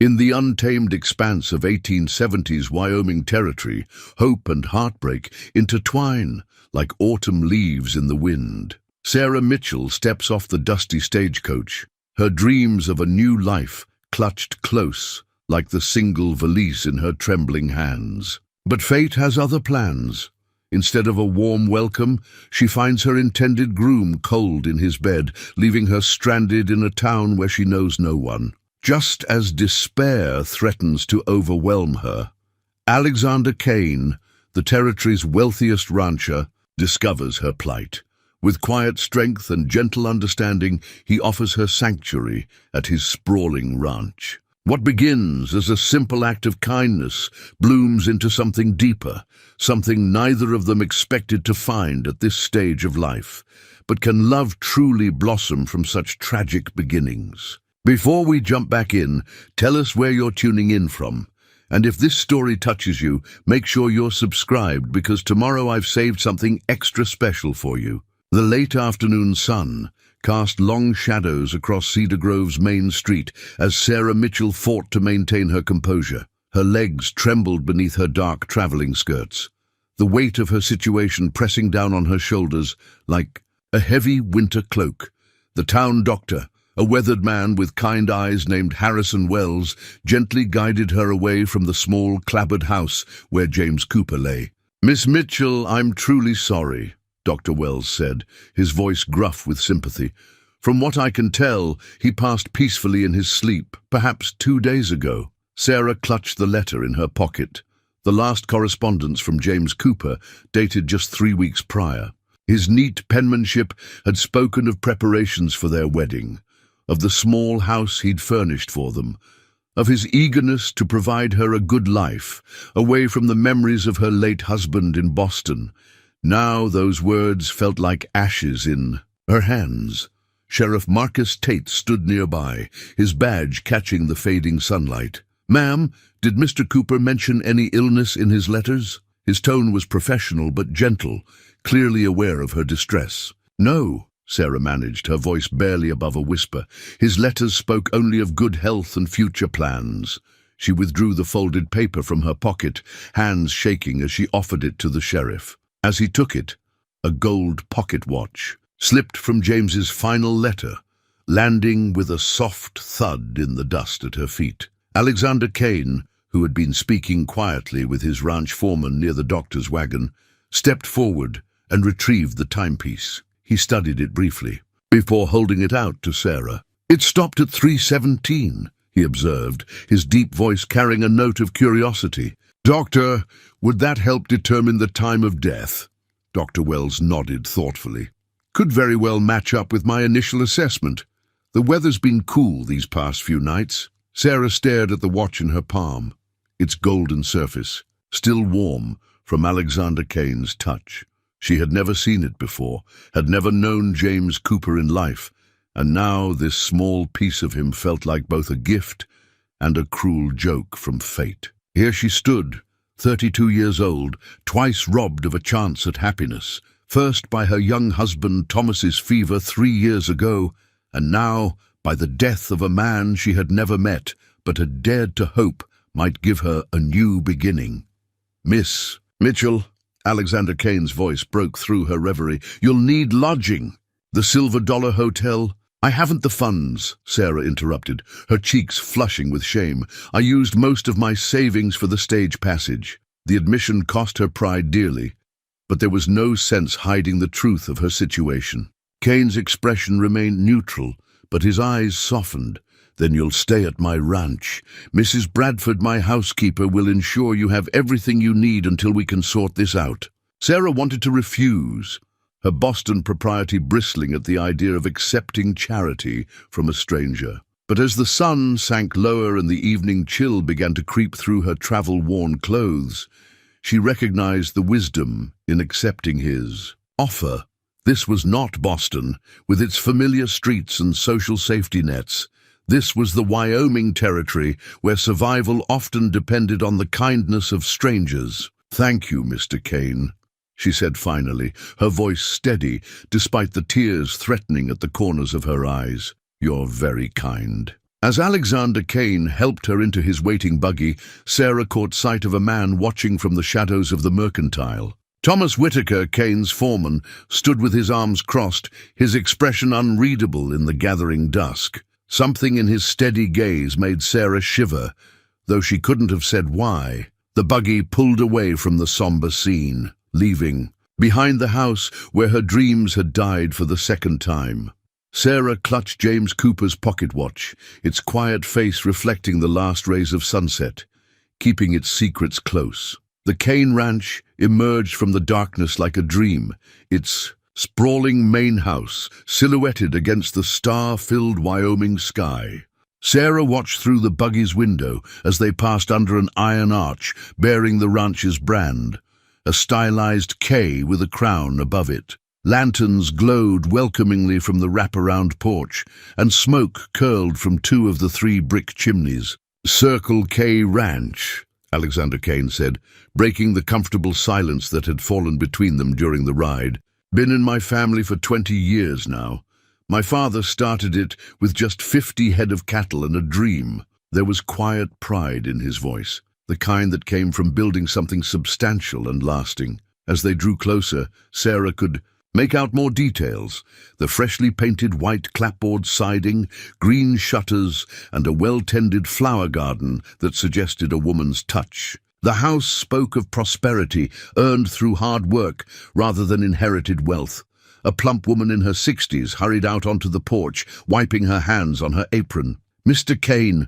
In the untamed expanse of 1870s Wyoming territory, hope and heartbreak intertwine like autumn leaves in the wind. Sarah Mitchell steps off the dusty stagecoach, her dreams of a new life clutched close like the single valise in her trembling hands. But fate has other plans. Instead of a warm welcome, she finds her intended groom cold in his bed, leaving her stranded in a town where she knows no one. Just as despair threatens to overwhelm her, Alexander Kane, the territory's wealthiest rancher, discovers her plight. With quiet strength and gentle understanding, he offers her sanctuary at his sprawling ranch. What begins as a simple act of kindness blooms into something deeper, something neither of them expected to find at this stage of life. But can love truly blossom from such tragic beginnings? Before we jump back in, tell us where you're tuning in from. And if this story touches you, make sure you're subscribed, because tomorrow I've saved something extra special for you. The late afternoon sun cast long shadows across Cedar Grove's main street as Sarah Mitchell fought to maintain her composure. Her legs trembled beneath her dark traveling skirts, the weight of her situation pressing down on her shoulders like a heavy winter cloak. The town doctor, a weathered man with kind eyes named Harrison Wells, gently guided her away from the small, clapboard house where James Cooper lay. "Miss Mitchell, I'm truly sorry," Dr. Wells said, his voice gruff with sympathy. "From what I can tell, he passed peacefully in his sleep, perhaps 2 days ago." Sarah clutched the letter in her pocket. The last correspondence from James Cooper dated just 3 weeks prior. His neat penmanship had spoken of preparations for their wedding, of the small house he'd furnished for them, of his eagerness to provide her a good life, away from the memories of her late husband in Boston. Now those words felt like ashes in her hands. Sheriff Marcus Tate stood nearby, his badge catching the fading sunlight. "Ma'am, did Mr. Cooper mention any illness in his letters?" His tone was professional but gentle, clearly aware of her distress. "No," Sarah managed, her voice barely above a whisper. "His letters spoke only of good health and future plans." She withdrew the folded paper from her pocket, hands shaking as she offered it to the sheriff. As he took it, a gold pocket watch slipped from James's final letter, landing with a soft thud in the dust at her feet. Alexander Kane, who had been speaking quietly with his ranch foreman near the doctor's wagon, stepped forward and retrieved the timepiece. He studied it briefly, before holding it out to Sarah. "It stopped at 3:17, he observed, his deep voice carrying a note of curiosity. "Doctor, would that help determine the time of death?" Dr. Wells nodded thoughtfully. "Could very well match up with my initial assessment. The weather's been cool these past few nights." Sarah stared at the watch in her palm, its golden surface, still warm from Alexander Kane's touch. She had never seen it before, had never known James Cooper in life, and now this small piece of him felt like both a gift and a cruel joke from fate. Here she stood, 32 years old, twice robbed of a chance at happiness, first by her young husband Thomas's fever 3 years ago, and now by the death of a man she had never met, but had dared to hope might give her a new beginning. "Miss Mitchell," Alexander Kane's voice broke through her reverie, "you'll need lodging." "The Silver Dollar Hotel?" "I haven't the funds," Sarah interrupted, her cheeks flushing with shame. "I used most of my savings for the stage passage." The admission cost her pride dearly, but there was no sense hiding the truth of her situation. Kane's expression remained neutral, but his eyes softened. "Then you'll stay at my ranch. Mrs. Bradford, my housekeeper, will ensure you have everything you need until we can sort this out." Sarah wanted to refuse, her Boston propriety bristling at the idea of accepting charity from a stranger. But as the sun sank lower and the evening chill began to creep through her travel-worn clothes, she recognized the wisdom in accepting his offer. This was not Boston, with its familiar streets and social safety nets. This was the Wyoming territory, where survival often depended on the kindness of strangers. "Thank you, Mr. Kane," she said finally, her voice steady, despite the tears threatening at the corners of her eyes. "You're very kind." As Alexander Kane helped her into his waiting buggy, Sarah caught sight of a man watching from the shadows of the mercantile. Thomas Whitaker, Kane's foreman, stood with his arms crossed, his expression unreadable in the gathering dusk. Something in his steady gaze made Sarah shiver, though she couldn't have said why. The buggy pulled away from the somber scene, leaving behind the house where her dreams had died for the second time. Sarah clutched James Cooper's pocket watch, its quiet face reflecting the last rays of sunset, keeping its secrets close. The Kane Ranch emerged from the darkness like a dream, its sprawling main house silhouetted against the star-filled Wyoming sky. Sarah watched through the buggy's window as they passed under an iron arch bearing the ranch's brand, a stylized K with a crown above it. Lanterns glowed welcomingly from the wraparound porch, and smoke curled from 2 of the 3 brick chimneys. "Circle K Ranch," Alexander Kane said, breaking the comfortable silence that had fallen between them during the ride. "Been in my family for 20 years now. My father started it with just 50 head of cattle and a dream." There was quiet pride in his voice, the kind that came from building something substantial and lasting. As they drew closer, Sarah could make out more details: the freshly painted white clapboard siding, green shutters, and a well-tended flower garden that suggested a woman's touch. The house spoke of prosperity earned through hard work rather than inherited wealth. A plump woman in her 60s hurried out onto the porch, wiping her hands on her apron. "Mr. Kane,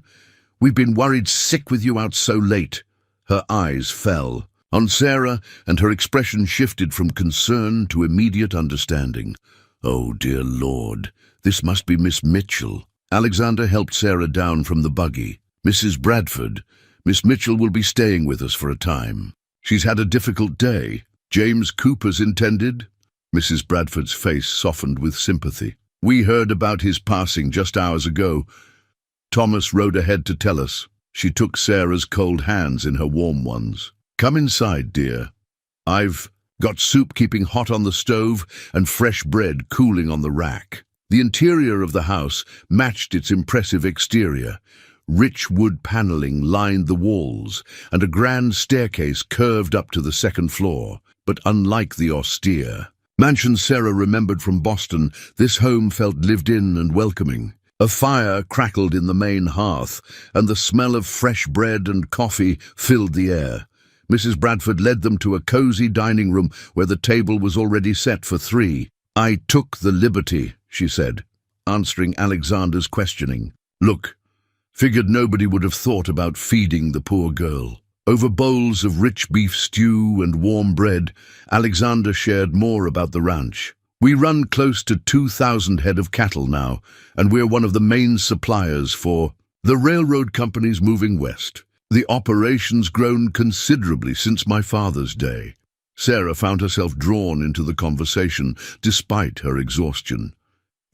we've been worried sick with you out so late." Her eyes fell on Sarah, and her expression shifted from concern to immediate understanding. "Oh, dear Lord, this must be Miss Mitchell." Alexander helped Sarah down from the buggy. "Mrs. Bradford, Miss Mitchell will be staying with us for a time. She's had a difficult day." "James Cooper's intended?" Mrs. Bradford's face softened with sympathy. "We heard about his passing just hours ago. Thomas rode ahead to tell us." She took Sarah's cold hands in her warm ones. "Come inside, dear. I've got soup keeping hot on the stove and fresh bread cooling on the rack." The interior of the house matched its impressive exterior. Rich wood paneling lined the walls, and a grand staircase curved up to the second floor. But unlike the austere mansion Sarah remembered from Boston, this home felt lived in and welcoming. A fire crackled in the main hearth, and the smell of fresh bread and coffee filled the air. Mrs. Bradford led them to a cozy dining room where the table was already set for 3. "I took the liberty," she said, answering Alexander's questioning. "Look, figured nobody would have thought about feeding the poor girl." Over bowls of rich beef stew and warm bread, Alexander shared more about the ranch. "We run close to 2,000 head of cattle now, and we're one of the main suppliers for the railroad companies moving west. The operation's grown considerably since my father's day." Sarah found herself drawn into the conversation, despite her exhaustion.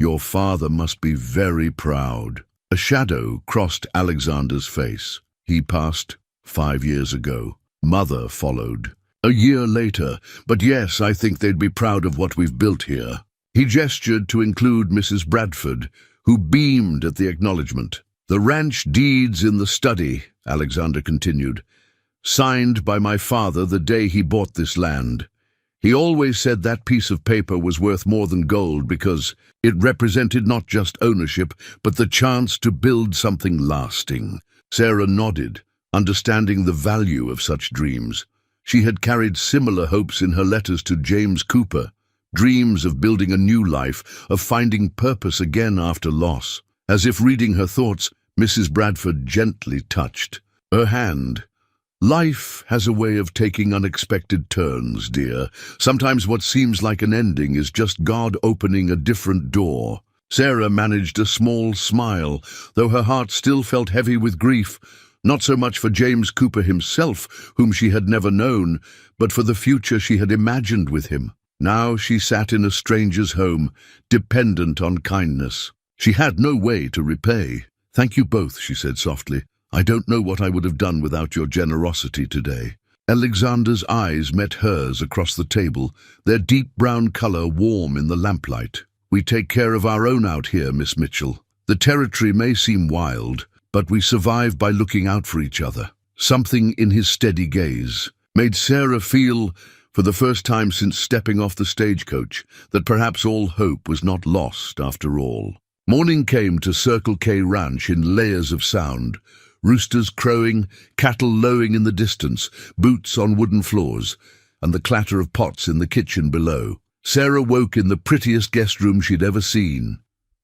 "Your father must be very proud." A shadow crossed Alexander's face. "He passed 5 years ago. Mother followed a year later, but yes, I think they'd be proud of what we've built here." He gestured to include Mrs. Bradford, who beamed at the acknowledgement. "The ranch deeds in the study," Alexander continued, "signed by my father the day he bought this land. He always said that piece of paper was worth more than gold because it represented not just ownership, but the chance to build something lasting." Sarah nodded, understanding the value of such dreams. She had carried similar hopes in her letters to James Cooper, dreams of building a new life, of finding purpose again after loss. As if reading her thoughts, Mrs. Bradford gently touched her hand. "Life has a way of taking unexpected turns, dear. Sometimes what seems like an ending is just God opening a different door." Sarah managed a small smile, though her heart still felt heavy with grief, not so much for James Cooper himself, whom she had never known, but for the future she had imagined with him. Now she sat in a stranger's home, dependent on kindness. She had no way to repay. "Thank you both," she said softly. "I don't know what I would have done without your generosity today." Alexander's eyes met hers across the table, their deep brown color warm in the lamplight. "We take care of our own out here, Miss Mitchell. The territory may seem wild, but we survive by looking out for each other. Something in his steady gaze made Sarah feel, for the first time since stepping off the stagecoach, that perhaps all hope was not lost after all. Morning came to Circle K Ranch in layers of sound. Roosters crowing, cattle lowing in the distance, boots on wooden floors, and the clatter of pots in the kitchen below. Sarah woke in the prettiest guest room she'd ever seen.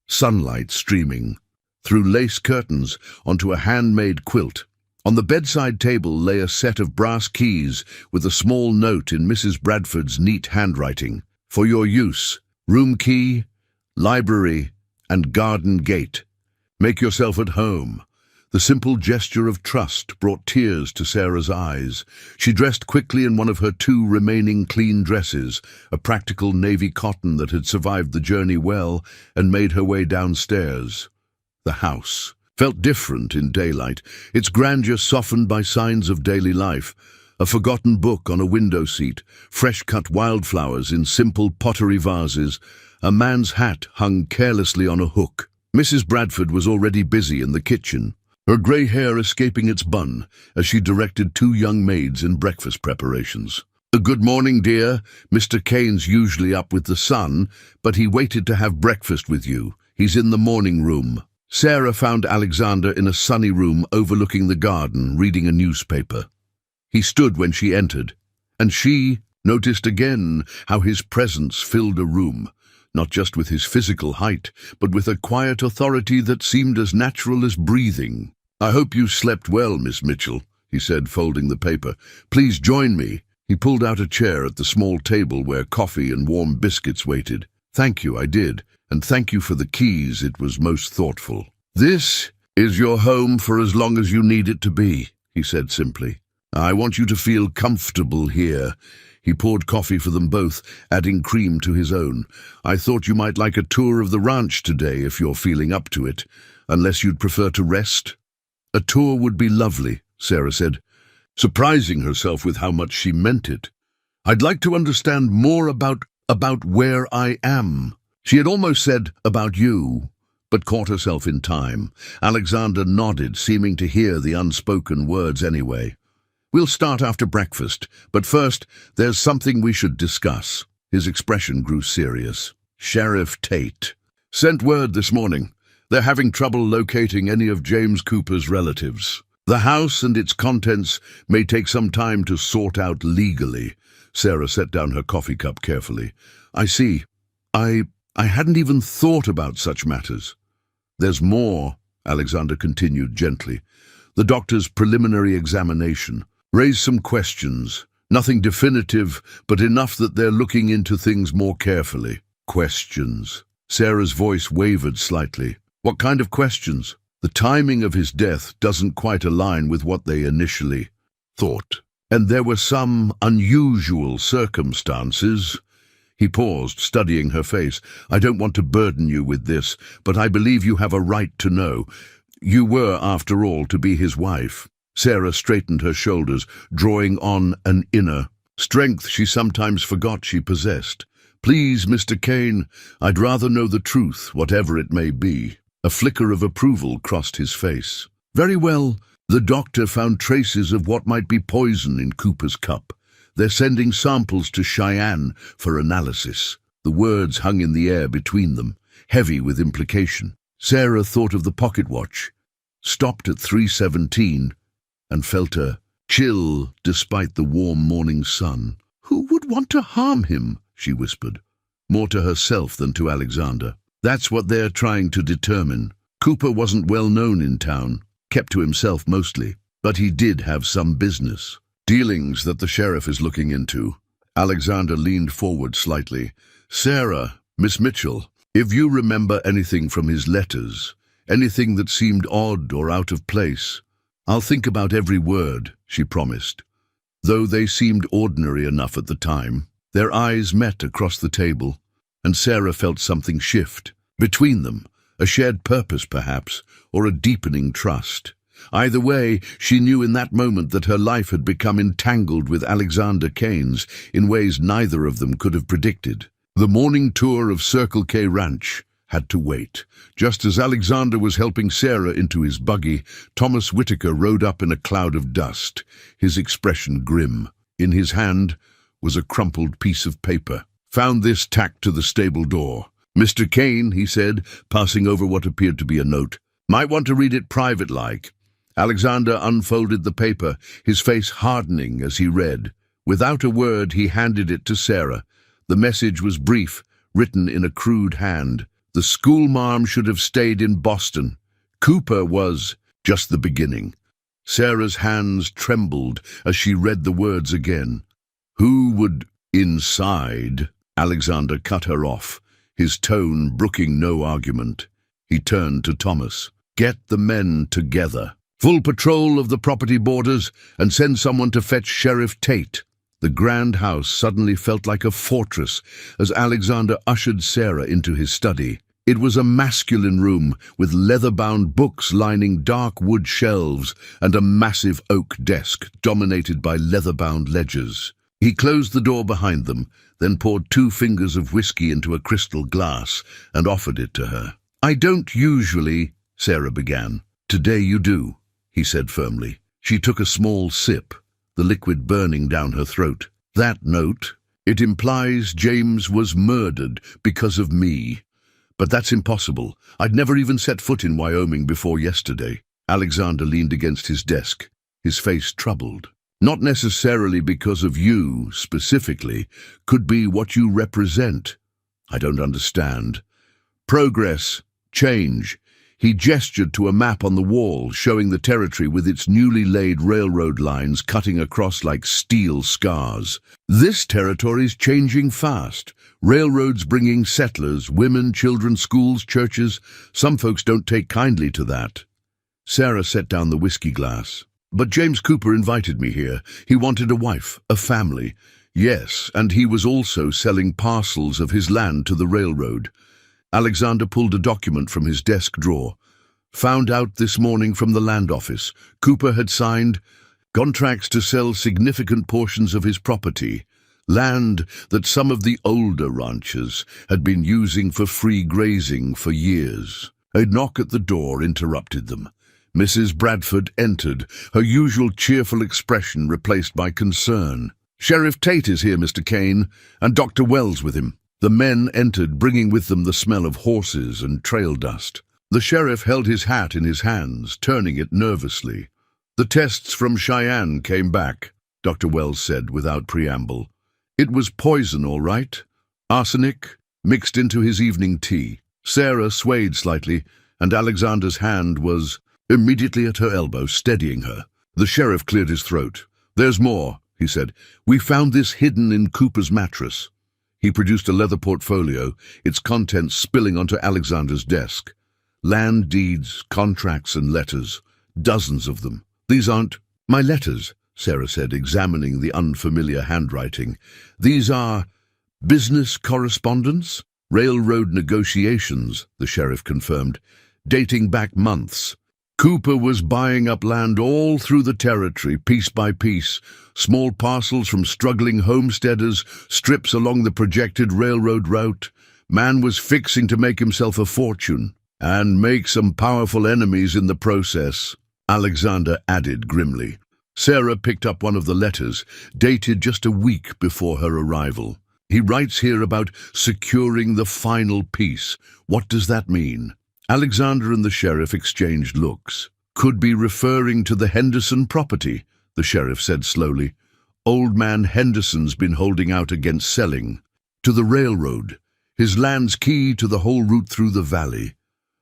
Sunlight streaming through lace curtains onto a handmade quilt. On the bedside table lay a set of brass keys with a small note in Mrs. Bradford's neat handwriting. For your use, room key, library, and garden gate. Make yourself at home. The simple gesture of trust brought tears to Sarah's eyes. She dressed quickly in one of her 2 remaining clean dresses, a practical navy cotton that had survived the journey well, and made her way downstairs. The house felt different in daylight, its grandeur softened by signs of daily life. A forgotten book on a window seat, fresh-cut wildflowers in simple pottery vases, a man's hat hung carelessly on a hook. Mrs. Bradford was already busy in the kitchen, her grey hair escaping its bun as she directed 2 young maids in breakfast preparations. Good morning, dear. Mr. Kane's usually up with the sun, but he waited to have breakfast with you. He's in the morning room. Sarah found Alexander in a sunny room overlooking the garden, reading a newspaper. He stood when she entered, and she noticed again how his presence filled a room, not just with his physical height, but with a quiet authority that seemed as natural as breathing. I hope you slept well, Miss Mitchell, he said, folding the paper. Please join me. He pulled out a chair at the small table where coffee and warm biscuits waited. Thank you, I did, and thank you for the keys. It was most thoughtful. This is your home for as long as you need it to be, he said simply. I want you to feel comfortable here. He poured coffee for them both, adding cream to his own. I thought you might like a tour of the ranch today if you're feeling up to it, unless you'd prefer to rest. A tour would be lovely, Sarah said, surprising herself with how much she meant it. I'd like to understand more about where I am. She had almost said about you, but caught herself in time. Alexander nodded, seeming to hear the unspoken words anyway. We'll start after breakfast, but first, there's something we should discuss. His expression grew serious. Sheriff Tate sent word this morning. They're having trouble locating any of James Cooper's relatives. The house and its contents may take some time to sort out legally. Sarah set down her coffee cup carefully. I see. I hadn't even thought about such matters. There's more, Alexander continued gently. The doctor's preliminary examination raised some questions. Nothing definitive, but enough that they're looking into things more carefully. Questions. Sarah's voice wavered slightly. What kind of questions? The timing of his death doesn't quite align with what they initially thought. And there were some unusual circumstances. He paused, studying her face. I don't want to burden you with this, but I believe you have a right to know. You were, after all, to be his wife. Sarah straightened her shoulders, drawing on an inner strength she sometimes forgot she possessed. Please, Mr. Kane, I'd rather know the truth, whatever it may be. A flicker of approval crossed his face. Very well. The doctor found traces of what might be poison in Cooper's cup. They're sending samples to Cheyenne for analysis. The words hung in the air between them, heavy with implication. Sarah thought of the pocket watch, stopped at 3:17, and felt a chill despite the warm morning sun. Who would want to harm him? She whispered, more to herself than to Alexander. That's what they're trying to determine. Cooper wasn't well known in town, kept to himself mostly, but he did have some business. Dealings that the sheriff is looking into. Alexander leaned forward slightly. Sarah, Miss Mitchell, if you remember anything from his letters, anything that seemed odd or out of place, I'll think about every word, she promised. Though they seemed ordinary enough at the time, their eyes met across the table, and Sarah felt something shift. Between them, a shared purpose perhaps, or a deepening trust. Either way, she knew in that moment that her life had become entangled with Alexander Kane's in ways neither of them could have predicted. The morning tour of Circle K Ranch had to wait. Just as Alexander was helping Sarah into his buggy, Thomas Whitaker rode up in a cloud of dust, his expression grim. In his hand was a crumpled piece of paper. "Found this tacked to the stable door. Mr. Kane," he said, passing over what appeared to be a note. "Might want to read it private-like." Alexander unfolded the paper, his face hardening as he read. Without a word, he handed it to Sarah. The message was brief, written in a crude hand. The schoolmarm should have stayed in Boston. Cooper was just the beginning. Sarah's hands trembled as she read the words again. "Who would inside?" Alexander cut her off, his tone brooking no argument. He turned to Thomas. "Get the men together. Full patrol of the property borders, and send someone to fetch Sheriff Tate." The grand house suddenly felt like a fortress as Alexander ushered Sarah into his study. It was a masculine room with leather-bound books lining dark wood shelves and a massive oak desk dominated by leather-bound ledgers. He closed the door behind them, then poured 2 fingers of whiskey into a crystal glass and offered it to her. "I don't usually," Sarah began. "Today you do," he said firmly. She took a small sip, the liquid burning down her throat. "That note, it implies James was murdered because of me. But that's impossible. I'd never even set foot in Wyoming before yesterday." Alexander leaned against his desk, his face troubled. "Not necessarily because of you, specifically. Could be what you represent." "I don't understand." "Progress. Change." He gestured to a map on the wall, showing the territory with its newly laid railroad lines cutting across like steel scars. "This territory's changing fast. Railroads bringing settlers, women, children, schools, churches. Some folks don't take kindly to that." Sarah set down the whiskey glass. "But James Cooper invited me here. He wanted a wife, a family." "Yes, and he was also selling parcels of his land to the railroad." Alexander pulled a document from his desk drawer. "Found out this morning from the land office. Cooper had signed contracts to sell significant portions of his property, land that some of the older ranchers had been using for free grazing for years." A knock at the door interrupted them. Mrs. Bradford entered, her usual cheerful expression replaced by concern. "Sheriff Tate is here, Mr. Kane, and Dr. Wells with him." The men entered, bringing with them the smell of horses and trail dust. The sheriff held his hat in his hands, turning it nervously. "The tests from Cheyenne came back," Dr. Wells said without preamble. "It was poison, all right. Arsenic, mixed into his evening tea." Sarah swayed slightly, and Alexander's hand was immediately at her elbow, steadying her. The sheriff cleared his throat. "There's more," he said. "We found this hidden in Cooper's mattress." He produced a leather portfolio, its contents spilling onto Alexander's desk. Land deeds, contracts, and letters. Dozens of them. "These aren't my letters," Sarah said, examining the unfamiliar handwriting. "These are business correspondence?" "Railroad negotiations," the sheriff confirmed, "dating back months. Cooper was buying up land all through the territory, piece by piece, small parcels from struggling homesteaders, strips along the projected railroad route. Man was fixing to make himself a fortune, and make some powerful enemies in the process," Alexander added grimly. Sarah picked up one of the letters, dated just a week before her arrival. "He writes here about securing the final piece. What does that mean?" Alexander and the sheriff exchanged looks. "Could be referring to the Henderson property," the sheriff said slowly. "Old man Henderson's been holding out against selling. To the railroad. His land's key to the whole route through the valley.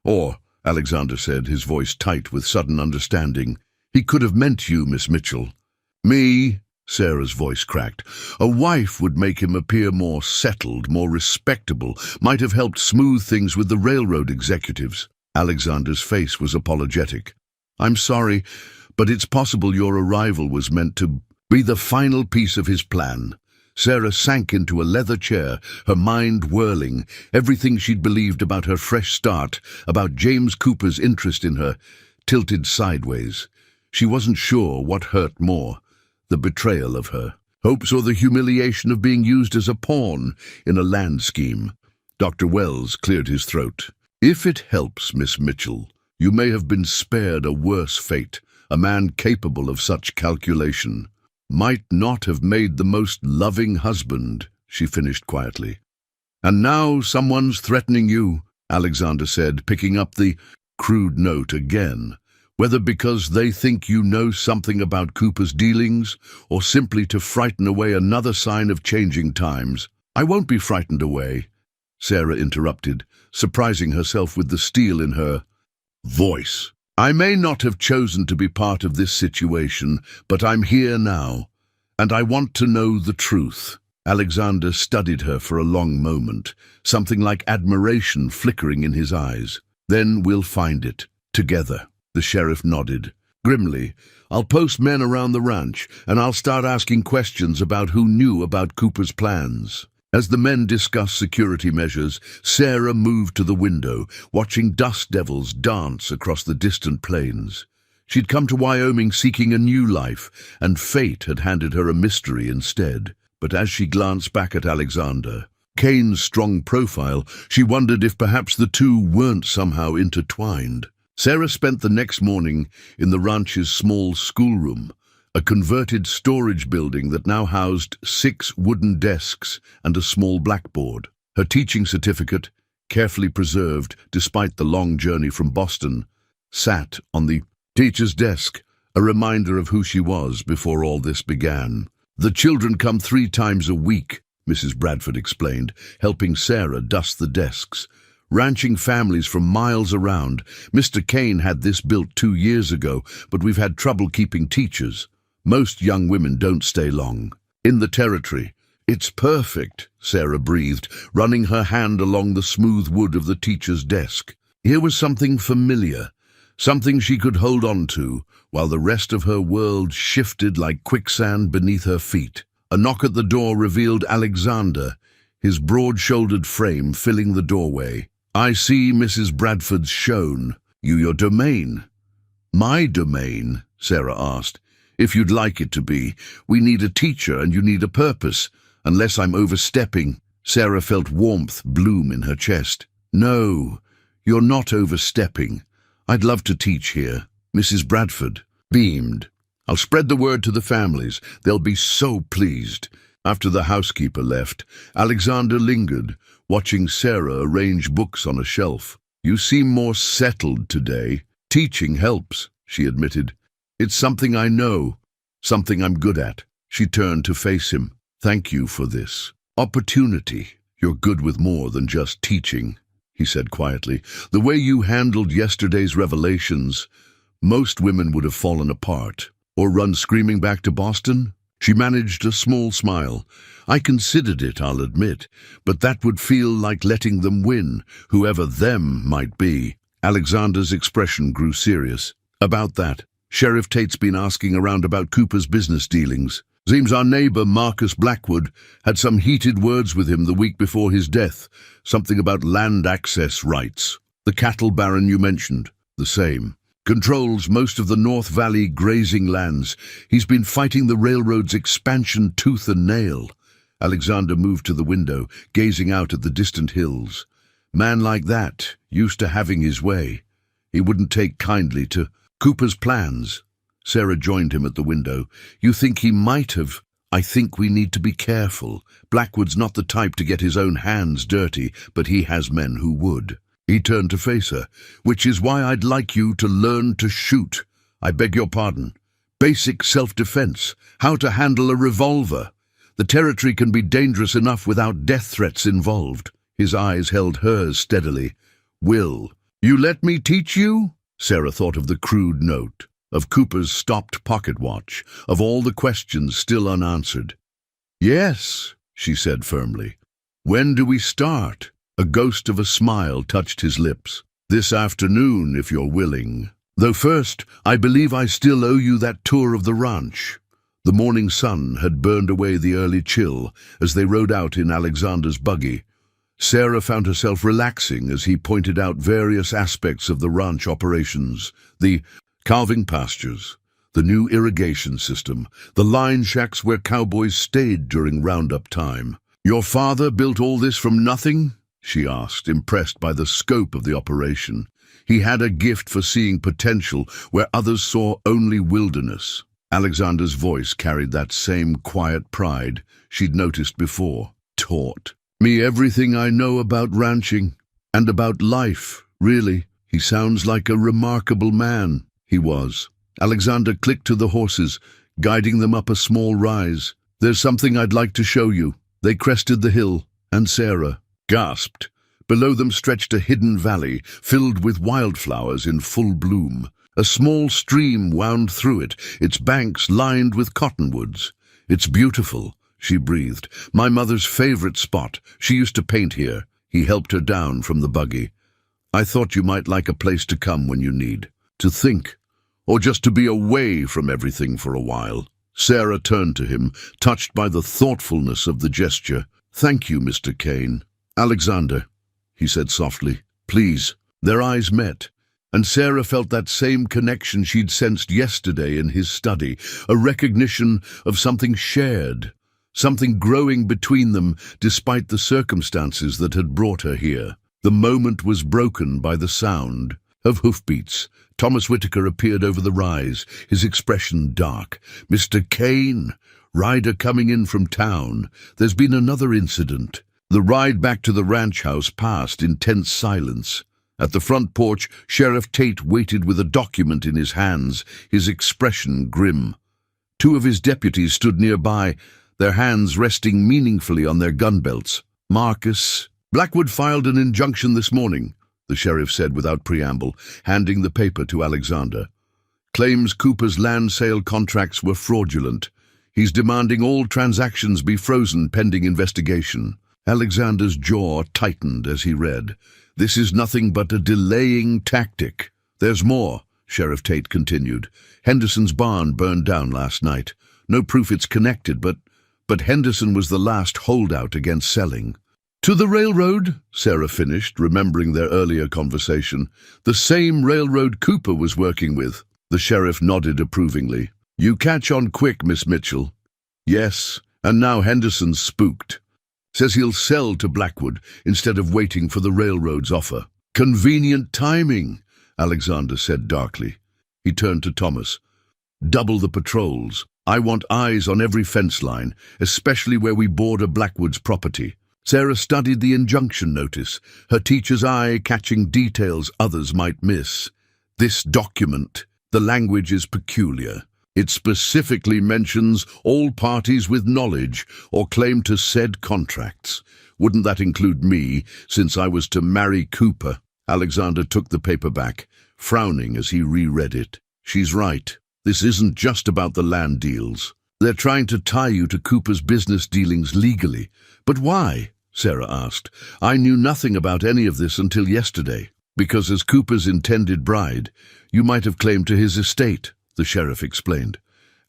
Or," Alexander said, his voice tight with sudden understanding, "he could have meant you, Miss Mitchell." "Me?" Sarah's voice cracked. "A wife would make him appear more settled, more respectable, might have helped smooth things with the railroad executives." Alexander's face was apologetic. "I'm sorry, but it's possible your arrival was meant to be the final piece of his plan." Sarah sank into a leather chair, her mind whirling. Everything she'd believed about her fresh start, about James Cooper's interest in her, tilted sideways. She wasn't sure what hurt more, the betrayal of her hopes or the humiliation of being used as a pawn in a land scheme. Dr. Wells cleared his throat. If it helps, Miss Mitchell, you may have been spared a worse fate. A man capable of such calculation might not have made the most loving husband, she finished quietly. And now someone's threatening you, Alexander said, picking up the crude note again. Whether because they think you know something about Cooper's dealings, or simply to frighten away another sign of changing times. I won't be frightened away, Sarah interrupted, surprising herself with the steel in her voice. I may not have chosen to be part of this situation, but I'm here now, and I want to know the truth. Alexander studied her for a long moment, something like admiration flickering in his eyes. Then we'll find it, together. The sheriff nodded. Grimly, I'll post men around the ranch, and I'll start asking questions about who knew about Cooper's plans. As the men discussed security measures, Sarah moved to the window, watching dust devils dance across the distant plains. She'd come to Wyoming seeking a new life, and fate had handed her a mystery instead. But as she glanced back at Alexander, Kane's strong profile, she wondered if perhaps the two weren't somehow intertwined. Sarah spent the next morning in the ranch's small schoolroom, a converted storage building that now housed 6 wooden desks and a small blackboard. Her teaching certificate, carefully preserved despite the long journey from Boston, sat on the teacher's desk, a reminder of who she was before all this began. The children come 3 times a week, Mrs. Bradford explained, helping Sarah dust the desks. Ranching families from miles around. Mr. Kane had this built 2 years ago, but we've had trouble keeping teachers. Most young women don't stay long. In the territory. It's perfect, Sarah breathed, running her hand along the smooth wood of the teacher's desk. Here was something familiar, something she could hold on to, while the rest of her world shifted like quicksand beneath her feet. A knock at the door revealed Alexander, his broad-shouldered frame filling the doorway. I see Mrs. Bradford's shown you your domain. My domain? Sarah asked. If you'd like it to be. We need a teacher and you need a purpose. Unless I'm overstepping. Sarah felt warmth bloom in her chest. No, you're not overstepping. I'd love to teach here. Mrs. Bradford beamed. I'll spread the word to the families. They'll be so pleased. After the housekeeper left, Alexander lingered, watching Sarah arrange books on a shelf. You seem more settled today. Teaching helps, she admitted. It's something I know, something I'm good at. She turned to face him. Thank you for this opportunity. You're good with more than just teaching, he said quietly. The way you handled yesterday's revelations, most women would have fallen apart or run screaming back to Boston. She managed a small smile. I considered it, I'll admit, but that would feel like letting them win, whoever them might be. Alexander's expression grew serious. About that, Sheriff Tate's been asking around about Cooper's business dealings. Seems our neighbor Marcus Blackwood had some heated words with him the week before his death, something about land access rights. The cattle baron you mentioned, the same. Controls most of the North Valley grazing lands. He's been fighting the railroad's expansion tooth and nail. Alexander moved to the window, gazing out at the distant hills. Man like that, used to having his way. He wouldn't take kindly to Cooper's plans. Sarah joined him at the window. You think he might have? I think we need to be careful. Blackwood's not the type to get his own hands dirty, but he has men who would. He turned to face her. Which is why I'd like you to learn to shoot. I beg your pardon. Basic self-defense. How to handle a revolver. The territory can be dangerous enough without death threats involved. His eyes held hers steadily. Will you let me teach you? Sarah thought of the crude note, of Cooper's stopped pocket watch, of all the questions still unanswered. Yes, she said firmly. When do we start? A ghost of a smile touched his lips. This afternoon, if you're willing. Though first, I believe I still owe you that tour of the ranch. The morning sun had burned away the early chill as they rode out in Alexander's buggy. Sarah found herself relaxing as he pointed out various aspects of the ranch operations, the calving pastures, the new irrigation system, the line shacks where cowboys stayed during roundup time. Your father built all this from nothing? she asked, impressed by the scope of the operation. He had a gift for seeing potential where others saw only wilderness. Alexander's voice carried that same quiet pride she'd noticed before. Taught me everything I know about ranching and about life, really. He sounds like a remarkable man. He was. Alexander clicked to the horses, guiding them up a small rise. There's something I'd like to show you. They crested the hill, and Sarah gasped. Below them stretched a hidden valley, filled with wildflowers in full bloom. A small stream wound through it, its banks lined with cottonwoods. It's beautiful, she breathed. My mother's favorite spot. She used to paint here. He helped her down from the buggy. I thought you might like a place to come when you need. To think, or just to be away from everything for a while. Sarah turned to him, touched by the thoughtfulness of the gesture. Thank you, Mr. Kane. Alexander, he said softly. Please. Their eyes met, and Sarah felt that same connection she'd sensed yesterday in his study, a recognition of something shared, something growing between them despite the circumstances that had brought her here. The moment was broken by the sound of hoofbeats. Thomas Whitaker appeared over the rise, his expression dark. Mr. Kane, rider coming in from town. There's been another incident. The ride back to the ranch house passed in tense silence. At the front porch, Sheriff Tate waited with a document in his hands, his expression grim. Two of his deputies stood nearby, their hands resting meaningfully on their gun belts. Marcus. Blackwood filed an injunction this morning, the sheriff said without preamble, handing the paper to Alexander. Claims Cooper's land sale contracts were fraudulent. He's demanding all transactions be frozen pending investigation. Alexander's jaw tightened as he read. This is nothing but a delaying tactic. There's more, Sheriff Tate continued. Henderson's barn burned down last night. No proof it's connected, but Henderson was the last holdout against selling. To the railroad, Sarah finished, remembering their earlier conversation. The same railroad Cooper was working with. The sheriff nodded approvingly. You catch on quick, Miss Mitchell. Yes, and now Henderson's spooked. Says he'll sell to Blackwood instead of waiting for the railroad's offer. Convenient timing, Alexander said darkly. He turned to Thomas. Double the patrols. I want eyes on every fence line, especially where we border Blackwood's property. Sarah studied the injunction notice, her teacher's eye catching details others might miss. This document, the language is peculiar. It specifically mentions all parties with knowledge or claim to said contracts. Wouldn't that include me, since I was to marry Cooper? Alexander took the paper back, frowning as he reread it. She's right. This isn't just about the land deals. They're trying to tie you to Cooper's business dealings legally. But why? Sarah asked. I knew nothing about any of this until yesterday. Because as Cooper's intended bride, you might have claimed to his estate, the sheriff explained.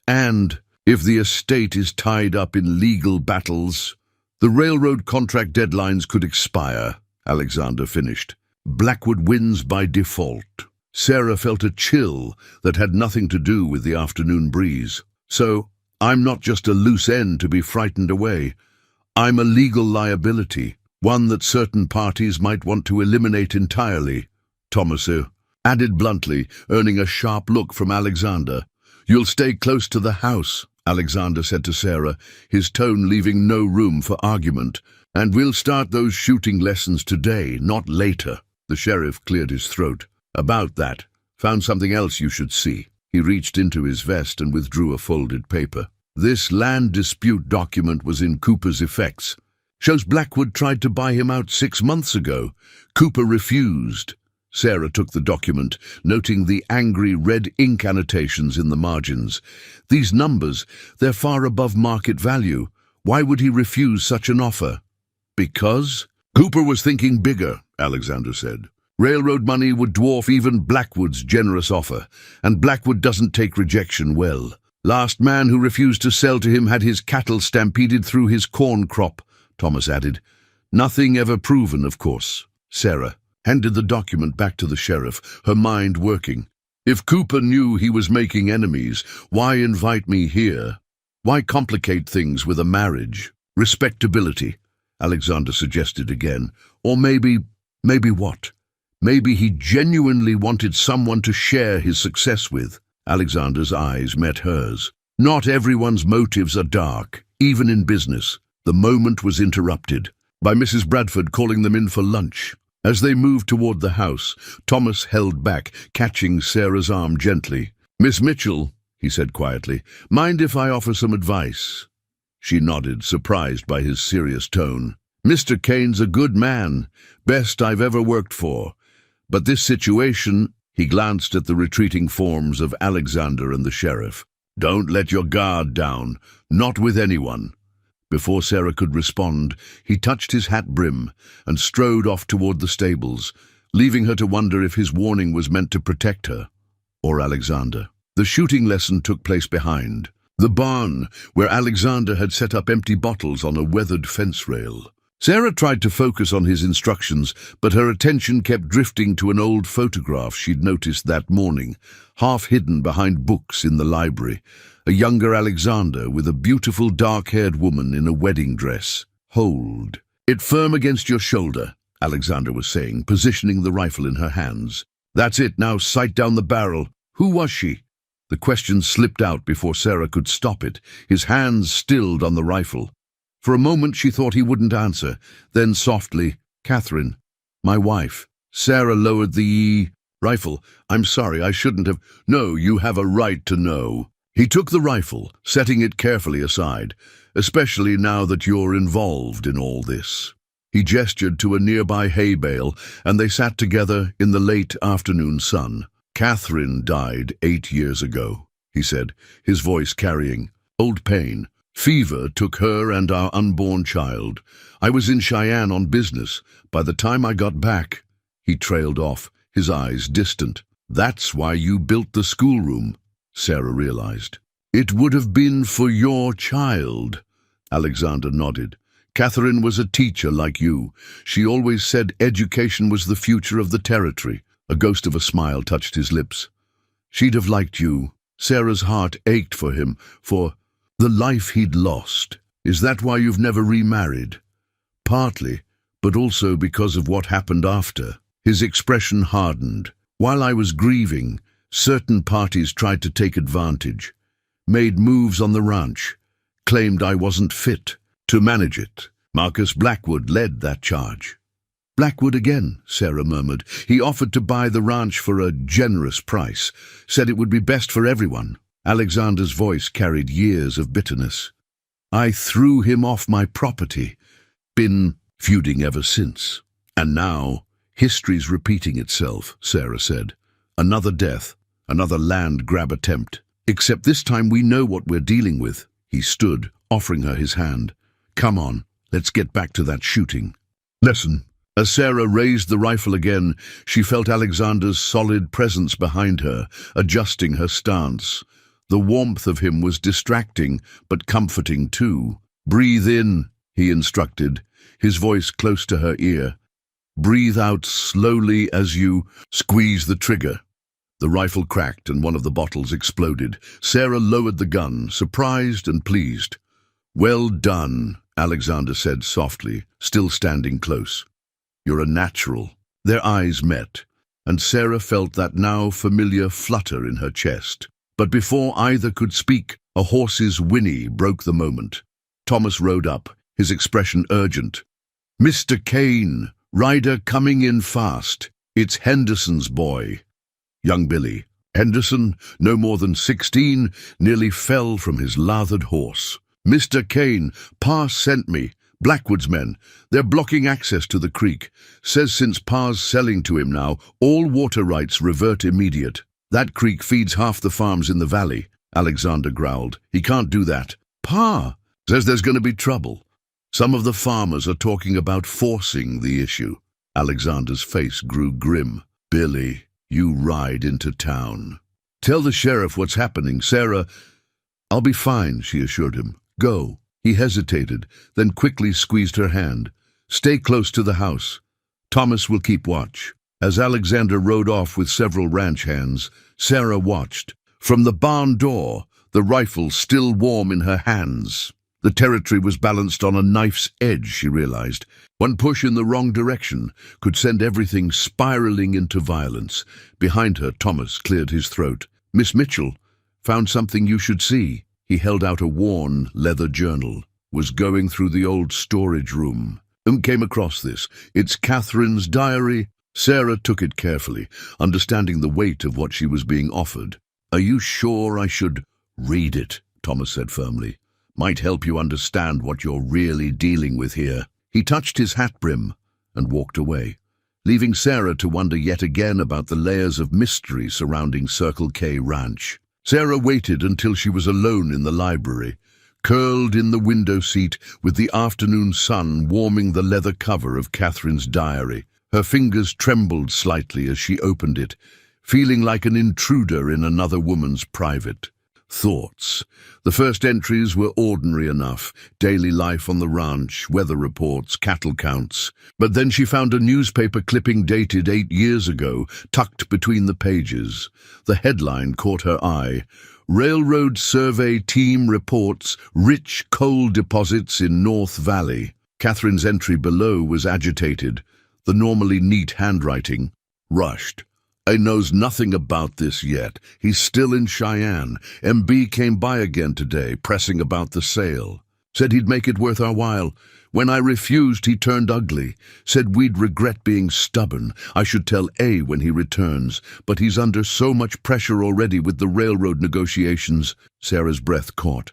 And if the estate is tied up in legal battles, the railroad contract deadlines could expire, Alexander finished. Blackwood wins by default. Sarah felt a chill that had nothing to do with the afternoon breeze. So, I'm not just a loose end to be frightened away. I'm a legal liability, one that certain parties might want to eliminate entirely, Thomas added bluntly, earning a sharp look from Alexander. You'll stay close to the house, Alexander said to Sarah, his tone leaving no room for argument. And we'll start those shooting lessons today, not later. The sheriff cleared his throat. About that, found something else you should see. He reached into his vest and withdrew a folded paper. This land dispute document was in Cooper's effects. Shows Blackwood tried to buy him out 6 months ago. Cooper refused. Sarah took the document, noting the angry red ink annotations in the margins. These numbers, they're far above market value. Why would he refuse such an offer? Because? Cooper was thinking bigger, Alexander said. Railroad money would dwarf even Blackwood's generous offer, and Blackwood doesn't take rejection well. Last man who refused to sell to him had his cattle stampeded through his corn crop, Thomas added. Nothing ever proven, of course. Sarah handed the document back to the sheriff, her mind working. If Cooper knew he was making enemies, why invite me here? Why complicate things with a marriage? Respectability. Alexander suggested again. Or maybe what? Maybe he genuinely wanted someone to share his success with. Alexander's eyes met hers. Not everyone's motives are dark, even in business. The moment was interrupted by Mrs. Bradford calling them in for lunch. As they moved toward the house, Thomas held back, catching Sarah's arm gently. "Miss Mitchell," he said quietly, "mind if I offer some advice?" She nodded, surprised by his serious tone. "Mr. Kane's a good man, best I've ever worked for. But this situation," he glanced at the retreating forms of Alexander and the sheriff. "Don't let your guard down, not with anyone." Before Sarah could respond, he touched his hat brim and strode off toward the stables, leaving her to wonder if his warning was meant to protect her or Alexander. The shooting lesson took place behind the barn, where Alexander had set up empty bottles on a weathered fence rail. Sarah tried to focus on his instructions, but her attention kept drifting to an old photograph she'd noticed that morning, half hidden behind books in the library. A younger Alexander with a beautiful dark-haired woman in a wedding dress. "Hold it firm against your shoulder," Alexander was saying, positioning the rifle in her hands. "That's it, now sight down the barrel. Who was she?" The question slipped out before Sarah could stop it, his hands stilled on the rifle. For a moment she thought he wouldn't answer, then softly, "Catherine, my wife." Sarah lowered the rifle. "I'm sorry, I shouldn't have." "No, you have a right to know." He took the rifle, setting it carefully aside, "especially now that you're involved in all this." He gestured to a nearby hay bale, and they sat together in the late afternoon sun. "Catherine died 8 years ago," he said, his voice carrying old pain. "Fever took her and our unborn child. I was in Cheyenne on business. By the time I got back—" He trailed off, his eyes distant. "That's why you built the schoolroom," Sarah realized. "It would have been for your child." Alexander nodded. "Catherine was a teacher like you. She always said education was the future of the territory." A ghost of a smile touched his lips. "She'd have liked you." Sarah's heart ached for him, for the life he'd lost. "Is that why you've never remarried?" "Partly, but also because of what happened after." His expression hardened. "While I was grieving, certain parties tried to take advantage, made moves on the ranch, claimed I wasn't fit to manage it. Marcus Blackwood led that charge." "Blackwood again," Sarah murmured. "He offered to buy the ranch for a generous price, said it would be best for everyone." Alexander's voice carried years of bitterness. "I threw him off my property. Been feuding ever since. And now, history's repeating itself," Sarah said. "Another death, another land grab attempt. Except this time we know what we're dealing with." He stood, offering her his hand. "Come on, let's get back to that shooting." "Listen." As Sarah raised the rifle again, she felt Alexander's solid presence behind her, adjusting her stance. The warmth of him was distracting, but comforting too. "Breathe in," he instructed, his voice close to her ear. "Breathe out slowly as you squeeze the trigger." The rifle cracked and one of the bottles exploded. Sarah lowered the gun, surprised and pleased. "Well done," Alexander said softly, still standing close. "You're a natural." Their eyes met, and Sarah felt that now familiar flutter in her chest. But before either could speak, a horse's whinny broke the moment. Thomas rode up, his expression urgent. "Mr. Kane, rider coming in fast. It's Henderson's boy." Young Billy, Henderson, no more than 16, nearly fell from his lathered horse. "Mr. Kane, Pa sent me. Blackwood's men. They're blocking access to the creek. Says since Pa's selling to him now, all water rights revert immediate. That creek feeds half the farms in the valley," Alexander growled. "He can't do that." "Pa says there's going to be trouble. Some of the farmers are talking about forcing the issue." Alexander's face grew grim. "Billy, you ride into town. Tell the sheriff what's happening, Sarah." "I'll be fine," she assured him. "Go." He hesitated, then quickly squeezed her hand. "Stay close to the house. Thomas will keep watch." As Alexander rode off with several ranch hands, Sarah watched. From the barn door, the rifle still warm in her hands. The territory was balanced on a knife's edge, she realized. One push in the wrong direction could send everything spiraling into violence. Behind her, Thomas cleared his throat. "Miss Mitchell, found something you should see." He held out a worn leather journal. "Was going through the old storage room. Came across this. It's Catherine's diary." Sarah took it carefully, understanding the weight of what she was being offered. "Are you sure I should read it?" Thomas said firmly. "Might help you understand what you're really dealing with here." He touched his hat brim and walked away, leaving Sarah to wonder yet again about the layers of mystery surrounding Circle K Ranch. Sarah waited until she was alone in the library, curled in the window seat with the afternoon sun warming the leather cover of Catherine's diary. Her fingers trembled slightly as she opened it, feeling like an intruder in another woman's private thoughts. The first entries were ordinary enough: daily life on the ranch, weather reports, cattle counts. But then she found a newspaper clipping dated 8 years ago, tucked between the pages. The headline caught her eye: "Railroad Survey Team Reports Rich Coal Deposits in North Valley." Catherine's entry below was agitated, the normally neat handwriting rushed. "I knows nothing about this yet. He's still in Cheyenne. MB came by again today, pressing about the sale. Said he'd make it worth our while. When I refused, he turned ugly. Said we'd regret being stubborn. I should tell A when he returns, but he's under so much pressure already with the railroad negotiations." Sarah's breath caught.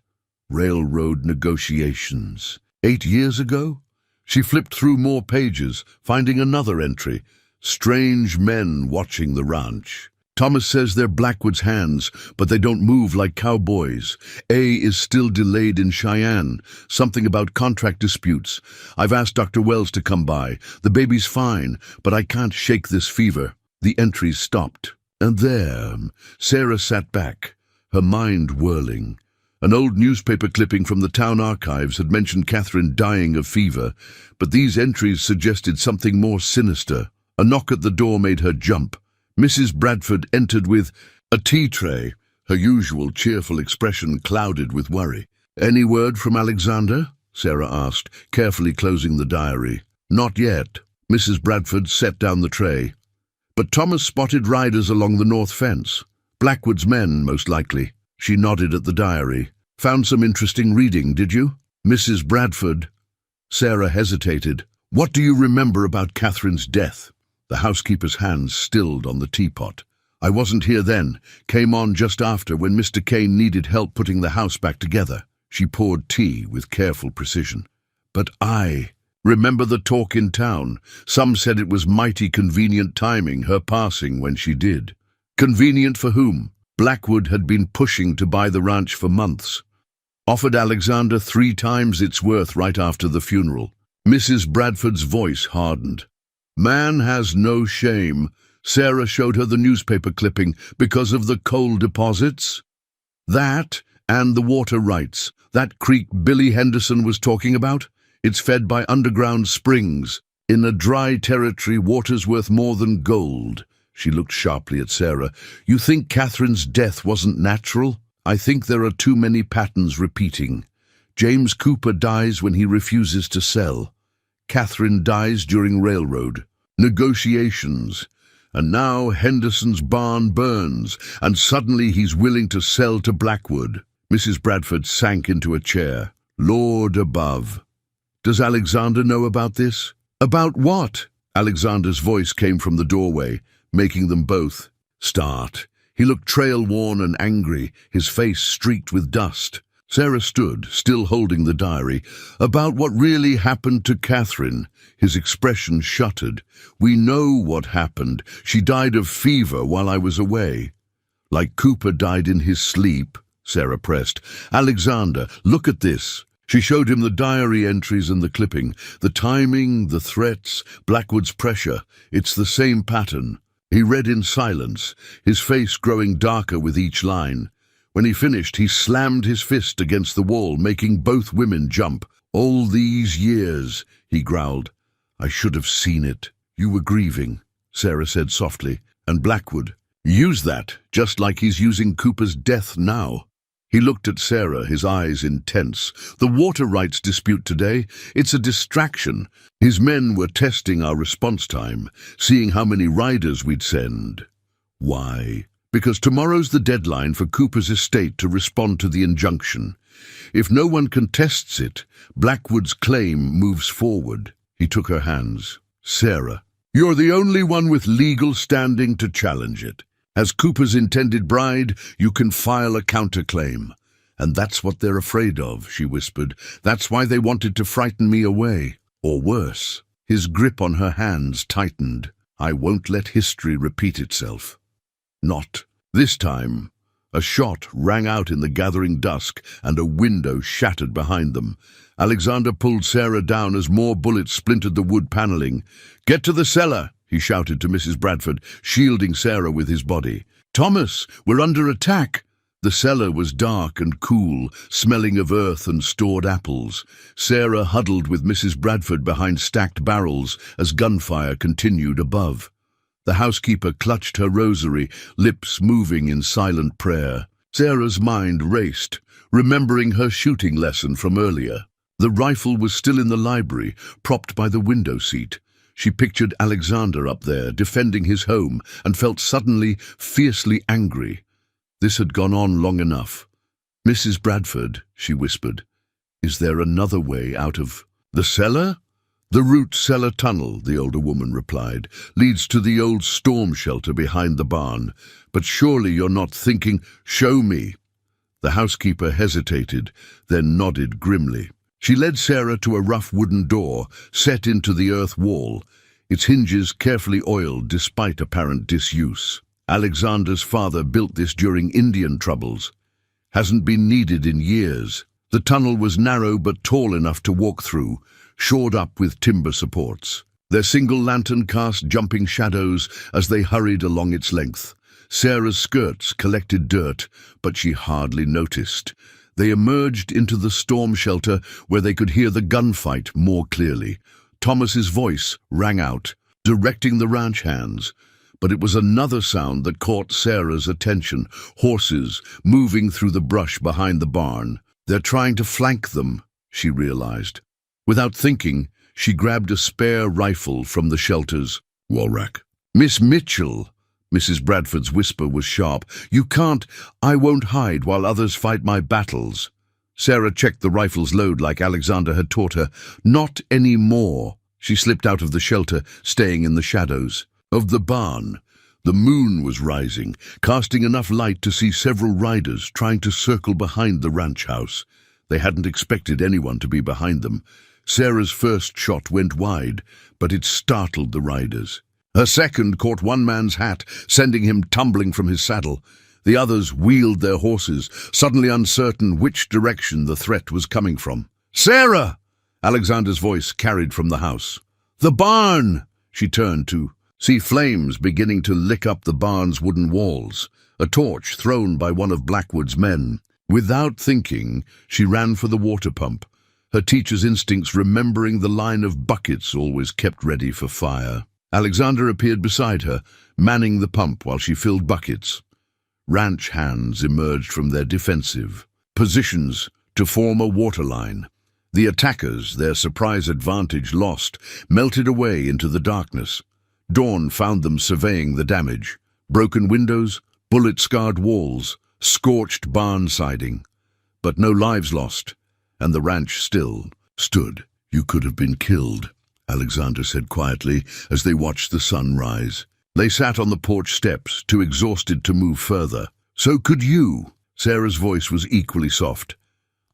Railroad negotiations. 8 years ago? She flipped through more pages, finding another entry: "Strange men watching the ranch. Thomas says they're Blackwood's hands, but they don't move like cowboys. A is still delayed in Cheyenne. Something about contract disputes. I've asked Dr. Wells to come by. The baby's fine, but I can't shake this fever." The entries stopped. And there, Sarah sat back, her mind whirling. An old newspaper clipping from the town archives had mentioned Catherine dying of fever, but these entries suggested something more sinister. A knock at the door made her jump. Mrs. Bradford entered with a tea tray, her usual cheerful expression clouded with worry. "Any word from Alexander?" Sarah asked, carefully closing the diary. "Not yet." Mrs. Bradford set down the tray. "But Thomas spotted riders along the north fence. Blackwood's men, most likely." She nodded at the diary. "Found some interesting reading, did you?" "Mrs. Bradford." Sarah hesitated. "What do you remember about Catherine's death?" The housekeeper's hands stilled on the teapot. "I wasn't here then. Came on just after, when Mr. Kane needed help putting the house back together." She poured tea with careful precision. "But I remember the talk in town. Some said it was mighty convenient timing, her passing when she did." "Convenient for whom?" Blackwood had been pushing to buy the ranch for months. Offered Alexander 3 times its worth right after the funeral. Mrs. Bradford's voice hardened. "Man has no shame." Sarah showed her the newspaper clipping. "Because of the coal deposits?" "That, and the water rights. That creek Billy Henderson was talking about? It's fed by underground springs. In a dry territory, water's worth more than gold." She looked sharply at Sarah. "You think Catherine's death wasn't natural?" "I think there are too many patterns repeating. James Cooper dies when he refuses to sell. Catherine dies during railroad negotiations. And now Henderson's barn burns, and suddenly he's willing to sell to Blackwood." Mrs. Bradford sank into a chair. "Lord above. Does Alexander know about this?" "About what?" Alexander's voice came from the doorway, making them both start. He looked trail-worn and angry, his face streaked with dust. Sarah stood, still holding the diary. "About what really happened to Catherine." His expression shuttered. "We know what happened. She died of fever while I was away." "Like Cooper died in his sleep," Sarah pressed. "Alexander, look at this." She showed him the diary entries and the clipping. The timing, the threats, Blackwood's pressure. It's the same pattern. He read in silence, his face growing darker with each line. When he finished, he slammed his fist against the wall, making both women jump. "All these years," he growled. "I should have seen it." "You were grieving," Sarah said softly. "And Blackwood. Use that, just like he's using Cooper's death now." He looked at Sarah, his eyes intense. "The water rights dispute today, it's a distraction. His men were testing our response time, seeing how many riders we'd send." "Why?" "Because tomorrow's the deadline for Cooper's estate to respond to the injunction. If no one contests it, Blackwood's claim moves forward." He took her hands. "Sarah, you're the only one with legal standing to challenge it. As Cooper's intended bride, you can file a counterclaim. And that's what they're afraid of," she whispered. "That's why they wanted to frighten me away. Or worse." His grip on her hands tightened. "I won't let history repeat itself. Not this time." A shot rang out in the gathering dusk, and a window shattered behind them. Alexander pulled Sarah down as more bullets splintered the wood paneling. "Get to the cellar," he shouted to Mrs. Bradford, shielding Sarah with his body. "Thomas, we're under attack." The cellar was dark and cool, smelling of earth and stored apples. Sarah huddled with Mrs. Bradford behind stacked barrels as gunfire continued above. The housekeeper clutched her rosary, lips moving in silent prayer. Sarah's mind raced, remembering her shooting lesson from earlier. The rifle was still in the library, propped by the window seat. She pictured Alexander up there, defending his home, and felt suddenly fiercely angry. This had gone on long enough. "Mrs. Bradford," she whispered, "is there another way out of the cellar?" "The root cellar tunnel," the older woman replied, "leads to the old storm shelter behind the barn. But surely you're not thinking—" "Show me." The housekeeper hesitated, then nodded grimly. She led Sarah to a rough wooden door set into the earth wall, its hinges carefully oiled despite apparent disuse. "Alexander's father built this during Indian troubles. Hasn't been needed in years." The tunnel was narrow but tall enough to walk through, shored up with timber supports. Their single lantern cast jumping shadows as they hurried along its length. Sarah's skirts collected dirt, but she hardly noticed. They emerged into the storm shelter where they could hear the gunfight more clearly. Thomas's voice rang out, directing the ranch hands. But it was another sound that caught Sarah's attention, horses moving through the brush behind the barn. "They're trying to flank them," she realized. Without thinking, she grabbed a spare rifle from the shelter's wall rack. "Miss Mitchell," Mrs. Bradford's whisper was sharp, "you can't—" "I won't hide while others fight my battles." Sarah checked the rifle's load like Alexander had taught her. "Not anymore." She slipped out of the shelter, staying in the shadows of the barn. The moon was rising, casting enough light to see several riders trying to circle behind the ranch house. They hadn't expected anyone to be behind them. Sarah's first shot went wide, but it startled the riders. Her second caught one man's hat, sending him tumbling from his saddle. The others wheeled their horses, suddenly uncertain which direction the threat was coming from. "Sarah!" Alexander's voice carried from the house. "The barn!" She turned to see flames beginning to lick up the barn's wooden walls, a torch thrown by one of Blackwood's men. Without thinking, she ran for the water pump, her teacher's instincts remembering the line of buckets always kept ready for fire. Alexander appeared beside her, manning the pump while she filled buckets. Ranch hands emerged from their defensive positions to form a waterline. The attackers, their surprise advantage lost, melted away into the darkness. Dawn found them surveying the damage. Broken windows, bullet-scarred walls, scorched barn siding. But no lives lost, and the ranch still stood. "You could have been killed," Alexander said quietly as they watched the sun rise. They sat on the porch steps, too exhausted to move further. "So could you." Sarah's voice was equally soft.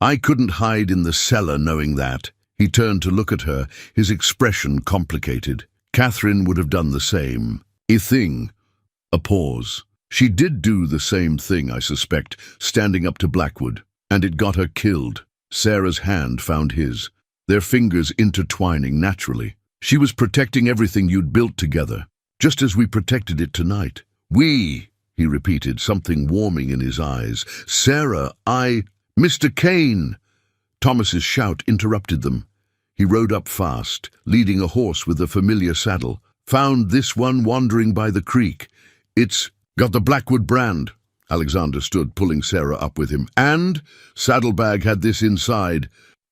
"I couldn't hide in the cellar knowing that." He turned to look at her, his expression complicated. "Catherine would have done the same." A pause. "She did do the same thing, I suspect, standing up to Blackwood, and it got her killed." Sarah's hand found his, their fingers intertwining naturally. "She was protecting everything you'd built together, just as we protected it tonight." "We," he repeated, something warming in his eyes. "Sarah, Mr. Kane!" Thomas's shout interrupted them. He rode up fast, leading a horse with a familiar saddle. "Found this one wandering by the creek. It's got the Blackwood brand." Alexander stood, pulling Sarah up with him. And saddlebag had this inside.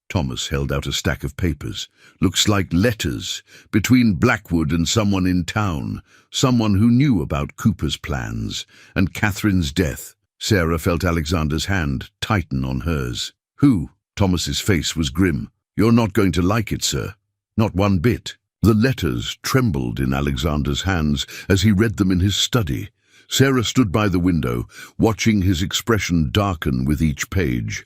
Thomas held out a stack of papers. Looks like letters, between Blackwood and someone in town, someone who knew about Cooper's plans, and Catherine's death. Sarah felt Alexander's hand tighten on hers. Who? Thomas's face was grim. You're not going to like it, sir. Not one bit. The letters trembled in Alexander's hands as he read them in his study. Sarah stood by the window, watching his expression darken with each page.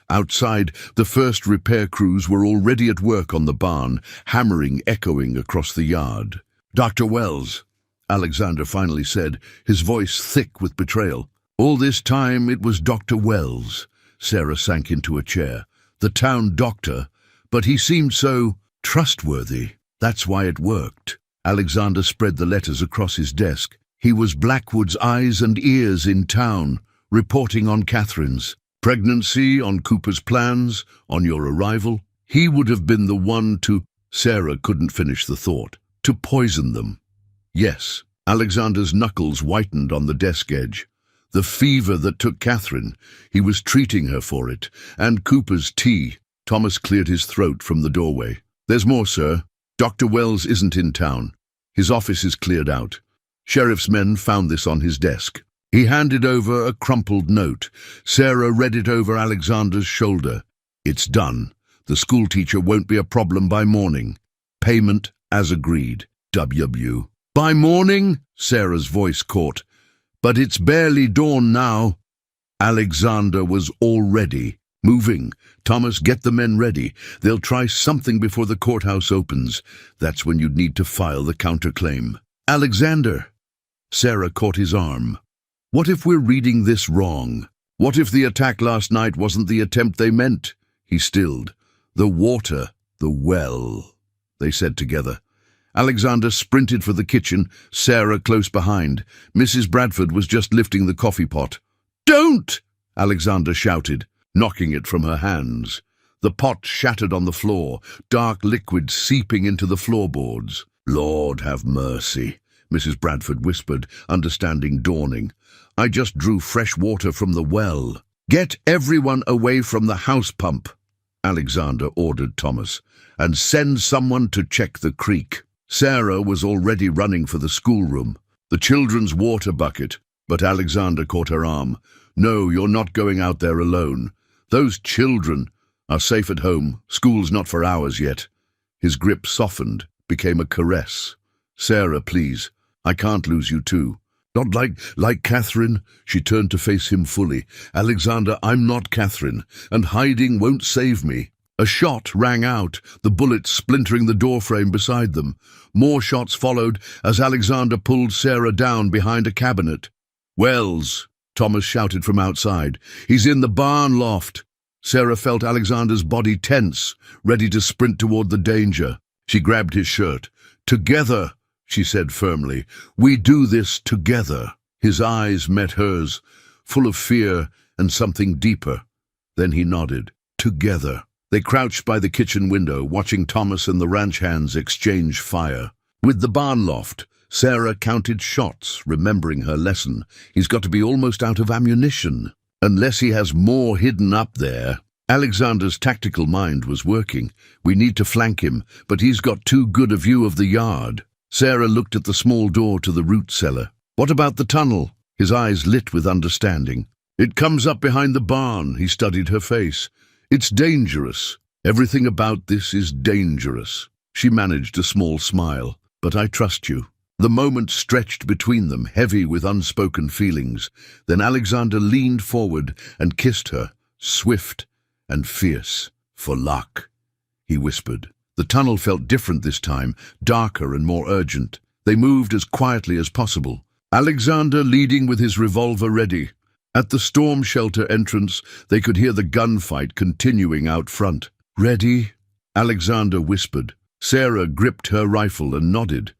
Outside, the first repair crews were already at work on the barn, hammering echoing across the yard. "Dr. Wells," Alexander finally said, his voice thick with betrayal. All this time it was Dr. Wells. Sarah sank into a chair. The town doctor, but he seemed so trustworthy. That's why it worked. Alexander spread the letters across his desk. He was Blackwood's eyes and ears in town, reporting on Catherine's pregnancy, on Cooper's plans, on your arrival. He would have been the one to— Sarah couldn't finish the thought. To poison them. Yes. Alexander's knuckles whitened on the desk edge. The fever that took Catherine, he was treating her for it. And Cooper's tea. Thomas cleared his throat from the doorway. There's more, sir. Dr. Wells isn't in town. His office is cleared out. Sheriff's men found this on his desk. He handed over a crumpled note. Sarah read it over Alexander's shoulder. It's done. The schoolteacher won't be a problem by morning. Payment as agreed. W. By morning? Sarah's voice caught. But it's barely dawn now. Alexander was already moving. Thomas, get the men ready. They'll try something before the courthouse opens. That's when you'd need to file the counterclaim. Alexander! Sarah caught his arm. What if we're reading this wrong? What if the attack last night wasn't the attempt they meant? He stilled. The water, the well, they said together. Alexander sprinted for the kitchen, Sarah close behind. Mrs. Bradford was just lifting the coffee pot. Don't! Alexander shouted, knocking it from her hands. The pot shattered on the floor, dark liquid seeping into the floorboards. Lord have mercy, Mrs. Bradford whispered, understanding dawning. I just drew fresh water from the well. Get everyone away from the house pump, Alexander ordered Thomas, and send someone to check the creek. Sarah was already running for the schoolroom, the children's water bucket, but Alexander caught her arm. No, you're not going out there alone. Those children are safe at home. School's not for hours yet. His grip softened, became a caress. Sarah, please. I can't lose you too. Not like Catherine. She turned to face him fully. Alexander, I'm not Catherine, and hiding won't save me. A shot rang out, the bullet splintering the doorframe beside them. More shots followed as Alexander pulled Sarah down behind a cabinet. Wells, Thomas shouted from outside. He's in the barn loft. Sarah felt Alexander's body tense, ready to sprint toward the danger. She grabbed his shirt. Together, she said firmly. We do this together. His eyes met hers, full of fear and something deeper. Then he nodded. Together. They crouched by the kitchen window, watching Thomas and the ranch hands exchange fire. With the barn loft, Sarah counted shots, remembering her lesson. He's got to be almost out of ammunition. Unless he has more hidden up there. Alexander's tactical mind was working. We need to flank him, but he's got too good a view of the yard. Sarah looked at the small door to the root cellar. What about the tunnel? His eyes lit with understanding. It comes up behind the barn. He studied her face. It's dangerous. Everything about this is dangerous. She managed a small smile. But I trust you. The moment stretched between them, heavy with unspoken feelings. Then Alexander leaned forward and kissed her, swift and fierce. For luck, he whispered. The tunnel felt different this time, darker and more urgent. They moved as quietly as possible. Alexander leading with his revolver ready. At the storm shelter entrance, they could hear the gunfight continuing out front. Ready? Alexander whispered. Sarah gripped her rifle and nodded.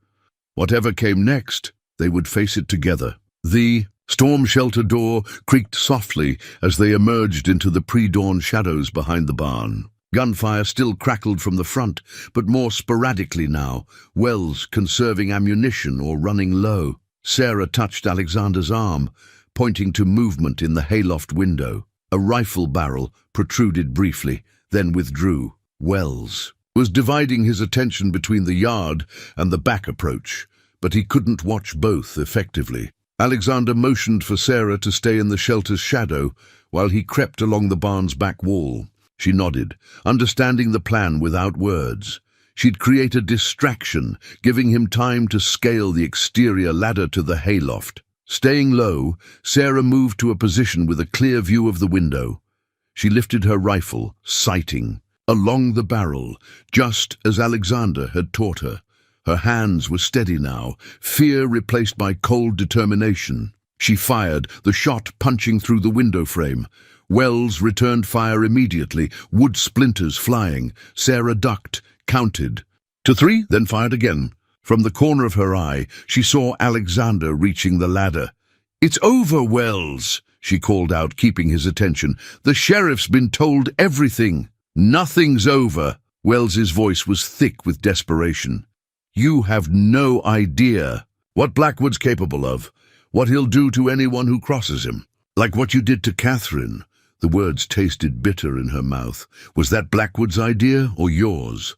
Whatever came next, they would face it together. The storm shelter door creaked softly as they emerged into the pre-dawn shadows behind the barn. Gunfire still crackled from the front, but more sporadically now, Wells conserving ammunition or running low. Sarah touched Alexander's arm. pointing to movement in the hayloft window. A rifle barrel protruded briefly, then withdrew. Wells was dividing his attention between the yard and the back approach, but he couldn't watch both effectively. Alexander motioned for Sarah to stay in the shelter's shadow while he crept along the barn's back wall. She nodded, understanding the plan without words. She'd create a distraction, giving him time to scale the exterior ladder to the hayloft. Staying low, Sarah moved to a position with a clear view of the window. She lifted her rifle, sighting along the barrel, just as Alexander had taught her. Her hands were steady now, fear replaced by cold determination. She fired, the shot punching through the window frame. Wells returned fire immediately, wood splinters flying. Sarah ducked, counted to 3, then fired again. From the corner of her eye, she saw Alexander reaching the ladder. "It's over, Wells," she called out, keeping his attention. "The sheriff's been told everything." "Nothing's over." Wells's voice was thick with desperation. "You have no idea what Blackwood's capable of, what he'll do to anyone who crosses him. Like what you did to Catherine." The words tasted bitter in her mouth. "Was that Blackwood's idea or yours?"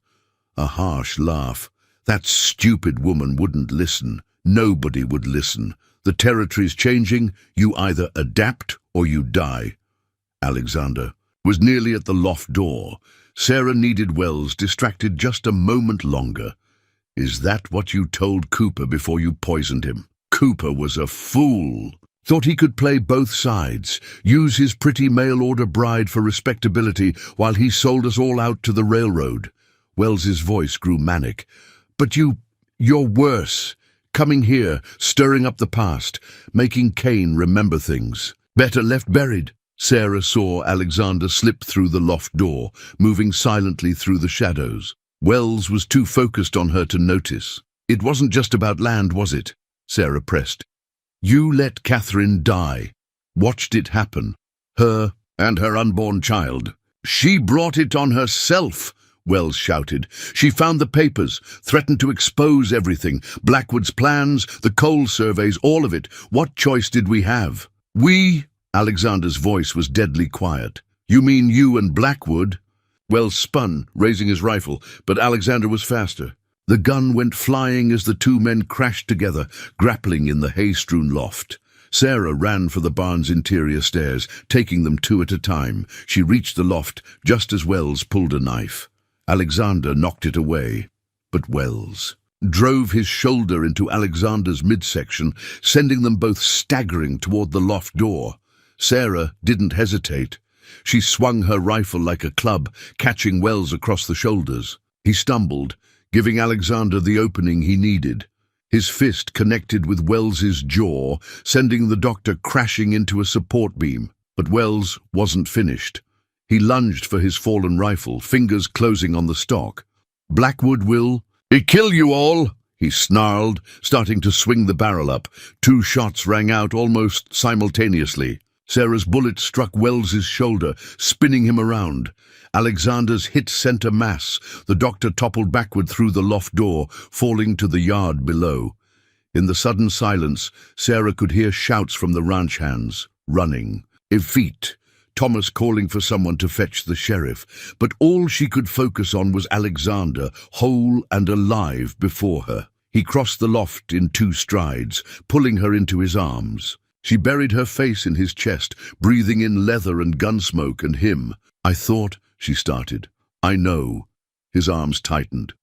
A harsh laugh. "That stupid woman wouldn't listen. Nobody would listen. The territory's changing. You either adapt or you die." Alexander was nearly at the loft door. Sarah needed Wells distracted just a moment longer. "Is that what you told Cooper before you poisoned him?" Cooper was a fool. Thought he could play both sides, use his pretty mail-order bride for respectability while he sold us all out to the railroad. Wells's voice grew manic. "But you're worse. Coming here, stirring up the past, making Kane remember things. Better left buried." Sarah saw Alexander slip through the loft door, moving silently through the shadows. Wells was too focused on her to notice. "It wasn't just about land, was it?" Sarah pressed. "You let Catherine die. Watched it happen. Her and her unborn child. She brought it on herself," Wells shouted. "She found the papers, threatened to expose everything. Blackwood's plans, the coal surveys, all of it. What choice did we have?" "We?" Alexander's voice was deadly quiet. "You mean you and Blackwood?" Wells spun, raising his rifle, but Alexander was faster. The gun went flying as the two men crashed together, grappling in the hay-strewn loft. Sarah ran for the barn's interior stairs, taking them 2 at a time. She reached the loft just as Wells pulled a knife. Alexander knocked it away, but Wells drove his shoulder into Alexander's midsection, sending them both staggering toward the loft door. Sarah didn't hesitate. She swung her rifle like a club, catching Wells across the shoulders. He stumbled, giving Alexander the opening he needed. His fist connected with Wells's jaw, sending the doctor crashing into a support beam. But Wells wasn't finished. He lunged for his fallen rifle, fingers closing on the stock. "Blackwood will kill you all," he snarled, starting to swing the barrel up. 2 shots rang out almost simultaneously. Sarah's bullet struck Wells's shoulder, spinning him around. Alexander's hit sent a mass. The doctor toppled backward through the loft door, falling to the yard below. In the sudden silence, Sarah could hear shouts from the ranch hands, running. Effete, Thomas calling for someone to fetch the sheriff. But all she could focus on was Alexander, whole and alive before her. He crossed the loft in 2 strides, pulling her into his arms. She buried her face in his chest, breathing in leather and gun smoke and him. "I thought," she started. "I know." His arms tightened.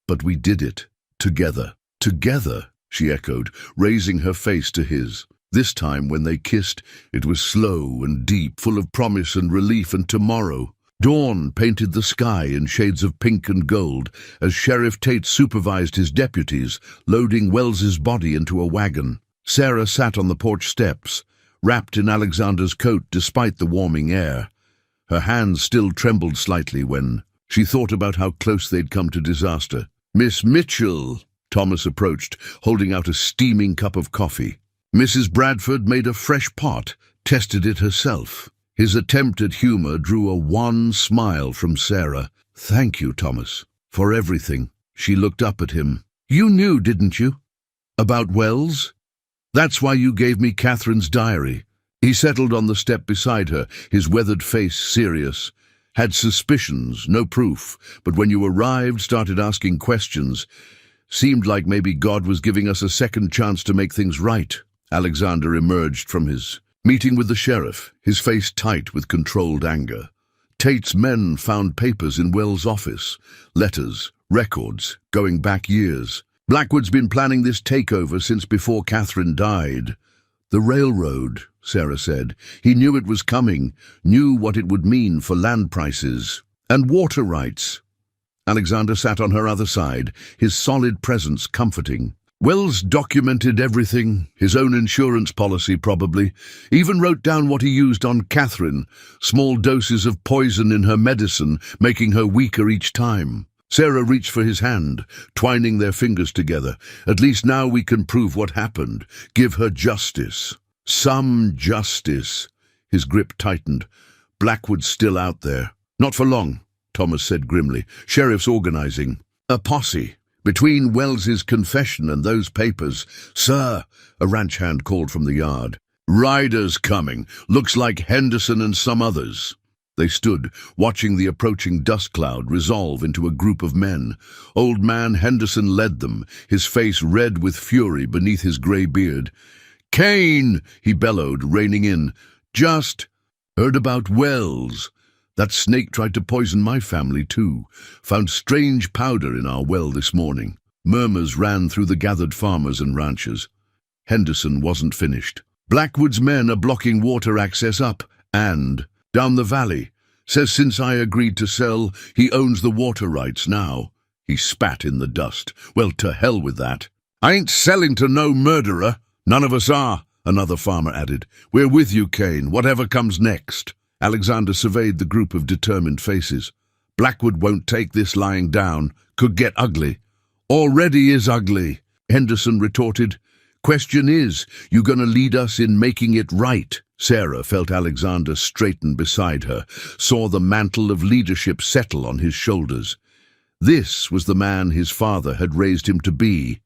"But we did it. Together." "Together," she echoed, raising her face to his. This time, when they kissed, it was slow and deep, full of promise and relief and tomorrow. Dawn painted the sky in shades of pink and gold as Sheriff Tate supervised his deputies, loading Wells's body into a wagon. Sarah sat on the porch steps, wrapped in Alexander's coat despite the warming air. Her hands still trembled slightly when she thought about how close they'd come to disaster. "Miss Mitchell," Thomas approached, holding out a steaming cup of coffee. Mrs. Bradford made a fresh pot, tested it herself. His attempt at humor drew a wan smile from Sarah. "Thank you, Thomas, for everything." She looked up at him. "You knew, didn't you? About Wells? That's why you gave me Catherine's diary. He settled on the step beside her, his weathered face serious. Had suspicions, no proof, but when you arrived, started asking questions. Seemed like maybe God was giving us a second chance to make things right. Alexander emerged from his meeting with the sheriff, his face tight with controlled anger. Tate's men found papers in Wells' office, letters, records, going back years. Blackwood's been planning this takeover since before Catherine died. The railroad, Sarah said. He knew it was coming, knew what it would mean for land prices and water rights. Alexander sat on her other side, his solid presence comforting. Wells documented everything, his own insurance policy probably, even wrote down what he used on Catherine, small doses of poison in her medicine, making her weaker each time. Sarah reached for his hand, twining their fingers together. At least now we can prove what happened. Give her justice. Some justice. His grip tightened. Blackwood's still out there. Not for long, Thomas said grimly. Sheriff's organizing. A posse. Between Wells's confession and those papers. Sir, a ranch hand called from the yard. Riders coming. Looks like Henderson and some others. They stood, watching the approaching dust cloud resolve into a group of men. Old man Henderson led them, his face red with fury beneath his grey beard. "Kane!" he bellowed, reining in. "Just heard about Wells. That snake tried to poison my family too. Found strange powder in our well this morning." Murmurs ran through the gathered farmers and ranchers. Henderson wasn't finished. "Blackwood's men are blocking water access up and down the valley. Says since I agreed to sell, he owns the water rights now." He spat in the dust. "Well, to hell with that." "I ain't selling to no murderer." "None of us are," another farmer added. "We're with you, Kane, whatever comes next." Alexander surveyed the group of determined faces. "Blackwood won't take this lying down. Could get ugly." "Already is ugly," Henderson retorted. "Question is, you gonna lead us in making it right?" Sarah felt Alexander straighten beside her, saw the mantle of leadership settle on his shoulders. This was the man his father had raised him to be,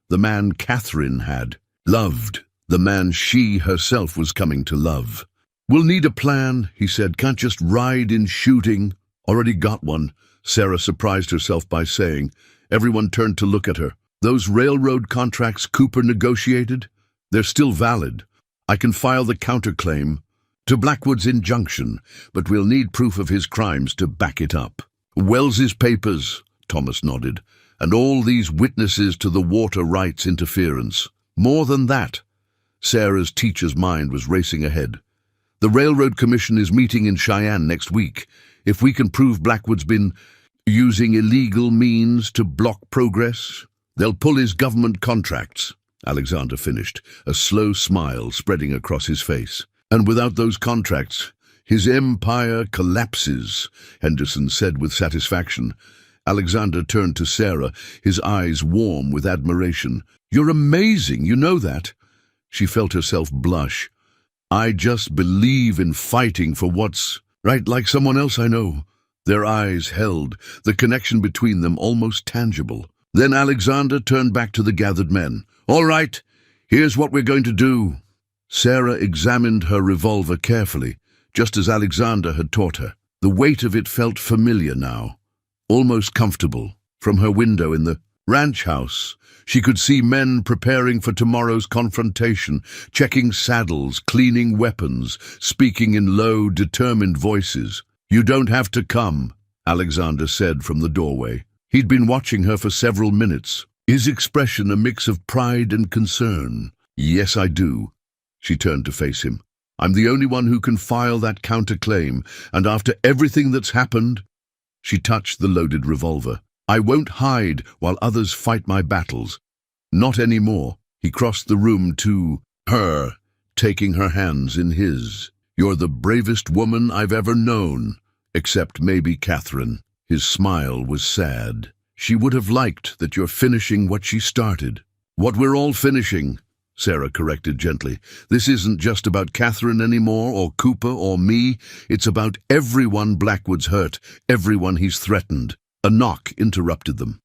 the man Catherine had loved, the man she herself was coming to love. "We'll need a plan," he said. "Can't just ride in shooting." "Already got one," Sarah surprised herself by saying. Everyone turned to look at her. "Those railroad contracts Cooper negotiated? They're still valid. I can file the counterclaim to Blackwood's injunction, but we'll need proof of his crimes to back it up." "Wells's papers," Thomas nodded, "and all these witnesses to the water rights interference. More than that." Sarah's teacher's mind was racing ahead. "The Railroad Commission is meeting in Cheyenne next week. If we can prove Blackwood's been using illegal means to block progress, they'll pull his government contracts." Alexander finished, a slow smile spreading across his face. "And without those contracts, his empire collapses," Henderson said with satisfaction. Alexander turned to Sarah, his eyes warm with admiration. "You're amazing, you know that." She felt herself blush. "I just believe in fighting for what's right, like someone else I know." Their eyes held, the connection between them almost tangible. Then Alexander turned back to the gathered men. "All right, here's what we're going to do." Sarah examined her revolver carefully, just as Alexander had taught her. The weight of it felt familiar now, almost comfortable. From her window in the ranch house, she could see men preparing for tomorrow's confrontation, checking saddles, cleaning weapons, speaking in low, determined voices. "You don't have to come," Alexander said from the doorway. He'd been watching her for several minutes, his expression a mix of pride and concern. "Yes, I do." She turned to face him. "I'm the only one who can file that counterclaim, and after everything that's happened—" She touched the loaded revolver. "I won't hide while others fight my battles. Not anymore." He crossed the room to her, taking her hands in his. "You're the bravest woman I've ever known, except maybe Catherine." His smile was sad. "She would have liked that you're finishing what she started." "What we're all finishing," Sarah corrected gently. "This isn't just about Catherine anymore, or Cooper, or me. It's about everyone Blackwood's hurt, everyone he's threatened." A knock interrupted them.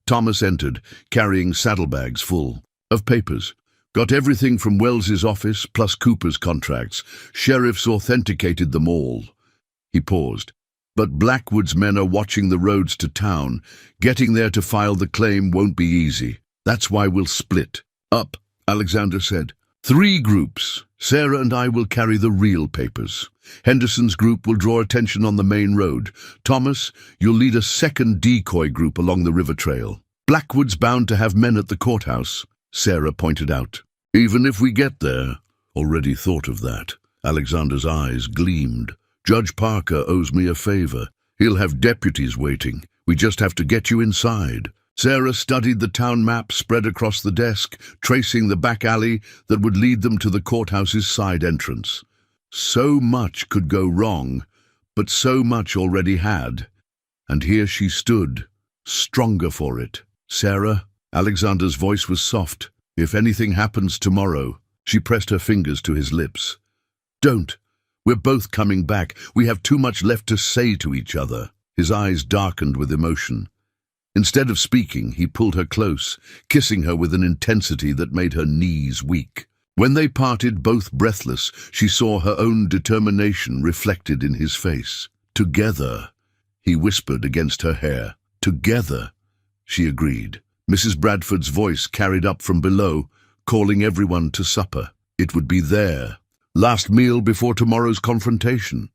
Thomas entered, carrying saddlebags full of papers. Got everything from Wells's office, plus Cooper's contracts. Sheriffs authenticated them all. He paused. But Blackwood's men are watching the roads to town. Getting there to file the claim won't be easy. That's why we'll split. Up, Alexander said. 3 groups. Sarah and I will carry the real papers. Henderson's group will draw attention on the main road. Thomas, you'll lead a second decoy group along the river trail. Blackwood's bound to have men at the courthouse, Sarah pointed out. Even if we get there. Already thought of that. Alexander's eyes gleamed. Judge Parker owes me a favor. He'll have deputies waiting. We just have to get you inside. Sarah studied the town map spread across the desk, tracing the back alley that would lead them to the courthouse's side entrance. So much could go wrong, but so much already had. And here she stood, stronger for it. Sarah, Alexander's voice was soft. If anything happens tomorrow, she pressed her fingers to his lips. Don't. We're both coming back. We have too much left to say to each other. His eyes darkened with emotion. Instead of speaking, he pulled her close, kissing her with an intensity that made her knees weak. When they parted, both breathless, she saw her own determination reflected in his face. Together, he whispered against her hair. Together, she agreed. Mrs. Bradford's voice carried up from below, calling everyone to supper. It would be their last meal before tomorrow's confrontation.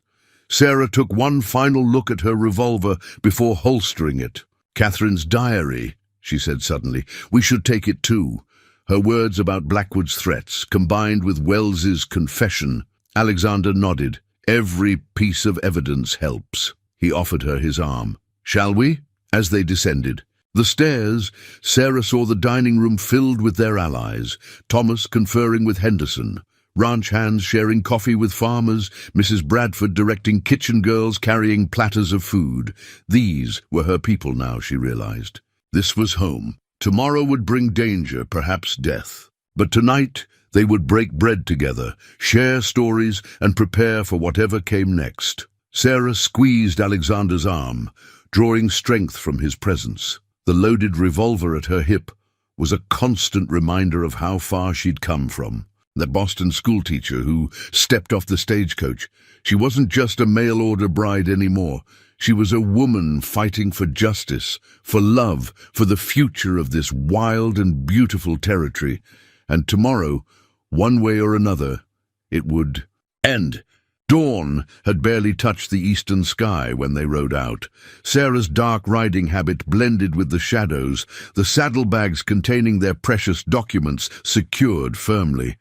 Sarah took one final look at her revolver before holstering it. Catherine's diary, she said suddenly. We should take it too. Her words about Blackwood's threats, combined with Wells's confession. Alexander nodded. Every piece of evidence helps. He offered her his arm. Shall we? As they descended. The stairs, Sarah saw the dining room filled with their allies. Thomas conferring with Henderson. Ranch hands sharing coffee with farmers, Mrs. Bradford directing kitchen girls carrying platters of food. These were her people now, she realized. This was home. Tomorrow would bring danger, perhaps death. But tonight, they would break bread together, share stories, and prepare for whatever came next. Sarah squeezed Alexander's arm, drawing strength from his presence. The loaded revolver at her hip was a constant reminder of how far she'd come from. The Boston schoolteacher who stepped off the stagecoach. She wasn't just a mail-order bride anymore. She was a woman fighting for justice, for love, for the future of this wild and beautiful territory. And tomorrow, one way or another, it would end. Dawn had barely touched the eastern sky when they rode out. Sarah's dark riding habit blended with the shadows, the saddlebags containing their precious documents secured firmly.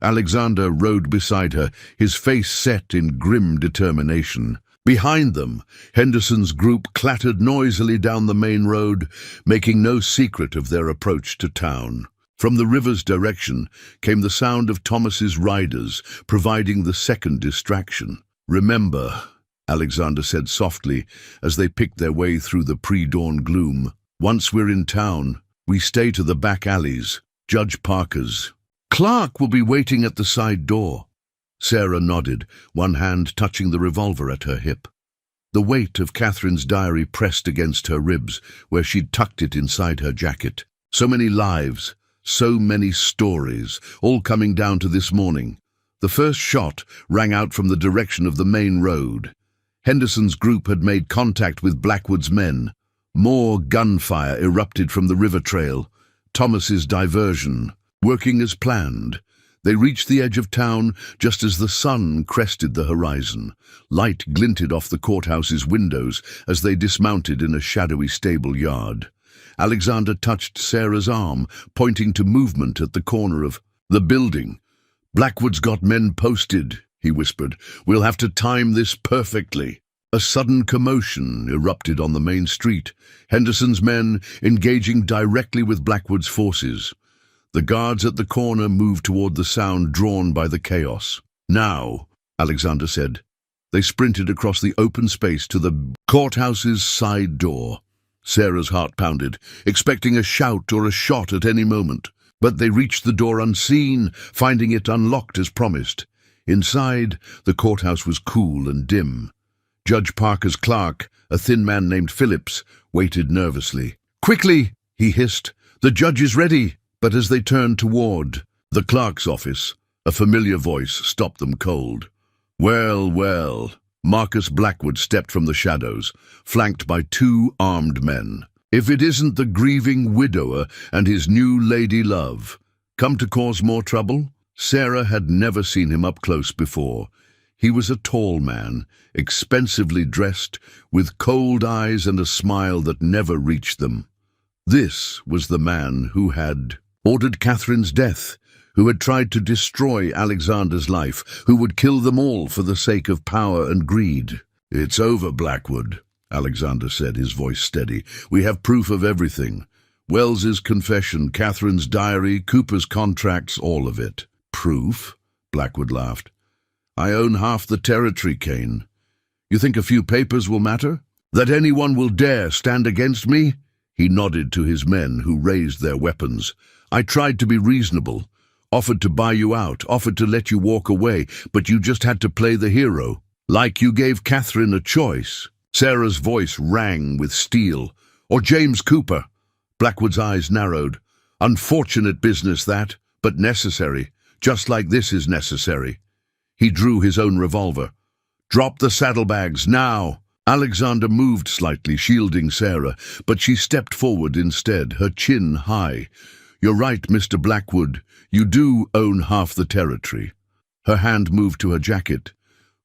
Alexander rode beside her, his face set in grim determination. Behind them, Henderson's group clattered noisily down the main road, making no secret of their approach to town. From the river's direction came the sound of Thomas's riders, providing the second distraction. Remember, Alexander said softly as they picked their way through the pre-dawn gloom. Once we're in town, we stay to the back alleys, Judge Parker's. Clark will be waiting at the side door. Sarah nodded, one hand touching the revolver at her hip. The weight of Catherine's diary pressed against her ribs, where she'd tucked it inside her jacket. So many lives, so many stories, all coming down to this morning. The first shot rang out from the direction of the main road. Henderson's group had made contact with Blackwood's men. More gunfire erupted from the river trail. Thomas's diversion, working as planned. They reached the edge of town just as the sun crested the horizon. Light glinted off the courthouse's windows as they dismounted in a shadowy stable yard. Alexander touched Sarah's arm, pointing to movement at the corner of the building. Blackwood's got men posted, he whispered. We'll have to time this perfectly. A sudden commotion erupted on the main street, Henderson's men engaging directly with Blackwood's forces. The guards at the corner moved toward the sound drawn by the chaos. Now, Alexander said. They sprinted across the open space to the courthouse's side door. Sarah's heart pounded, expecting a shout or a shot at any moment. But they reached the door unseen, finding it unlocked as promised. Inside, the courthouse was cool and dim. Judge Parker's clerk, a thin man named Phillips, waited nervously. "Quickly," he hissed. "The judge is ready." But as they turned toward The clerk's office, a familiar voice, stopped them cold. Well, well. Marcus Blackwood stepped from the shadows, flanked by two armed men. If it isn't the grieving widower and his new lady love, come to cause more trouble? Sarah had never seen him up close before. He was a tall man, expensively dressed, with cold eyes and a smile that never reached them. This was the man who had ordered Catherine's death, who had tried to destroy Alexander's life, who would kill them all for the sake of power and greed. "It's over, Blackwood," Alexander said, his voice steady. "We have proof of everything. Wells's confession, Catherine's diary, Cooper's contracts, all of it." "Proof?" Blackwood laughed. "I own half the territory, Kane. You think a few papers will matter? That anyone will dare stand against me?" He nodded to his men, who raised their weapons. "I tried to be reasonable, offered to buy you out, offered to let you walk away, but you just had to play the hero, like you gave Catherine a choice." Sarah's voice rang with steel. "Or James Cooper." Blackwood's eyes narrowed. "Unfortunate business, that, but necessary, just like this is necessary." He drew his own revolver. "Drop the saddlebags, now!" Alexander moved slightly, shielding Sarah, but she stepped forward instead, her chin high. "You're right, Mr. Blackwood. You do own half the territory." Her hand moved to her jacket.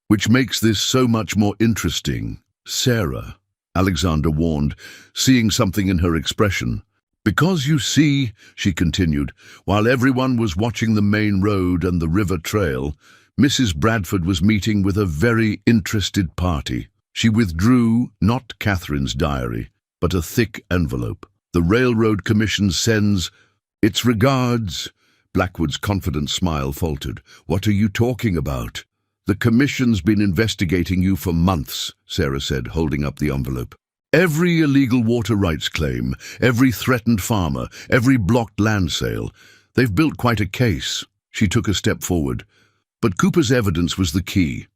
"Which makes this so much more interesting." "Sarah," Alexander warned, seeing something in her expression. "Because you see," she continued, "while everyone was watching the main road and the river trail, Mrs. Bradford was meeting with a very interested party. She withdrew not Catherine's diary, but a thick envelope. The Railroad Commission sends its regards." Blackwood's confident smile faltered. "What are you talking about?" "The Commission's been investigating you for months," Sarah said, holding up the envelope. "Every illegal water rights claim, every threatened farmer, every blocked land sale. They've built quite a case." She took a step forward. "But Cooper's evidence was the key.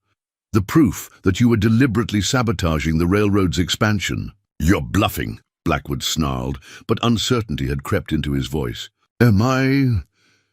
The proof that you were deliberately sabotaging the railroad's expansion." "You're bluffing," Blackwood snarled, but uncertainty had crept into his voice. "Am I?"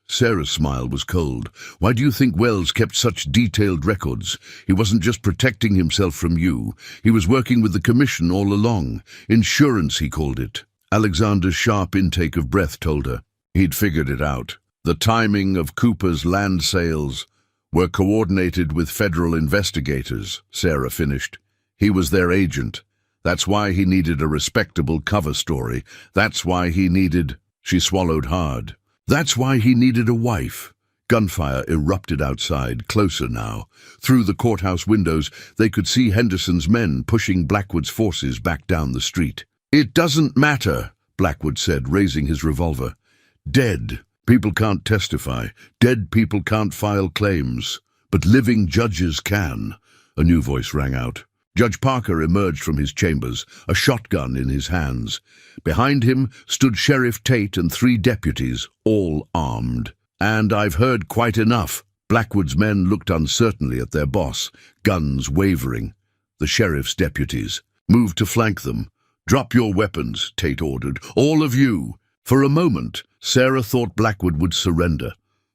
Sarah's smile was cold. "Why do you think Wells kept such detailed records? He wasn't just protecting himself from you. He was working with the Commission all along. Insurance, he called it." Alexander's sharp intake of breath told her. He'd figured it out. The timing of Cooper's land sales were coordinated with federal investigators, Sarah finished. He was their agent. That's why he needed a respectable cover story. That's why he needed... She swallowed hard. "That's why he needed a wife." Gunfire erupted outside, closer now. Through the courthouse windows, they could see Henderson's men pushing Blackwood's forces back down the street. "It doesn't matter," Blackwood said, raising his revolver. "Dead people can't testify. Dead people can't file claims. But living judges can." A new voice rang out. Judge Parker emerged from his chambers, a shotgun in his hands. Behind him stood Sheriff Tate and 3 deputies, all armed. "And I've heard quite enough." Blackwood's men looked uncertainly at their boss, guns wavering. The sheriff's deputies moved to flank them. "Drop your weapons," Tate ordered. "All of you." For a moment, Sarah thought Blackwood would surrender.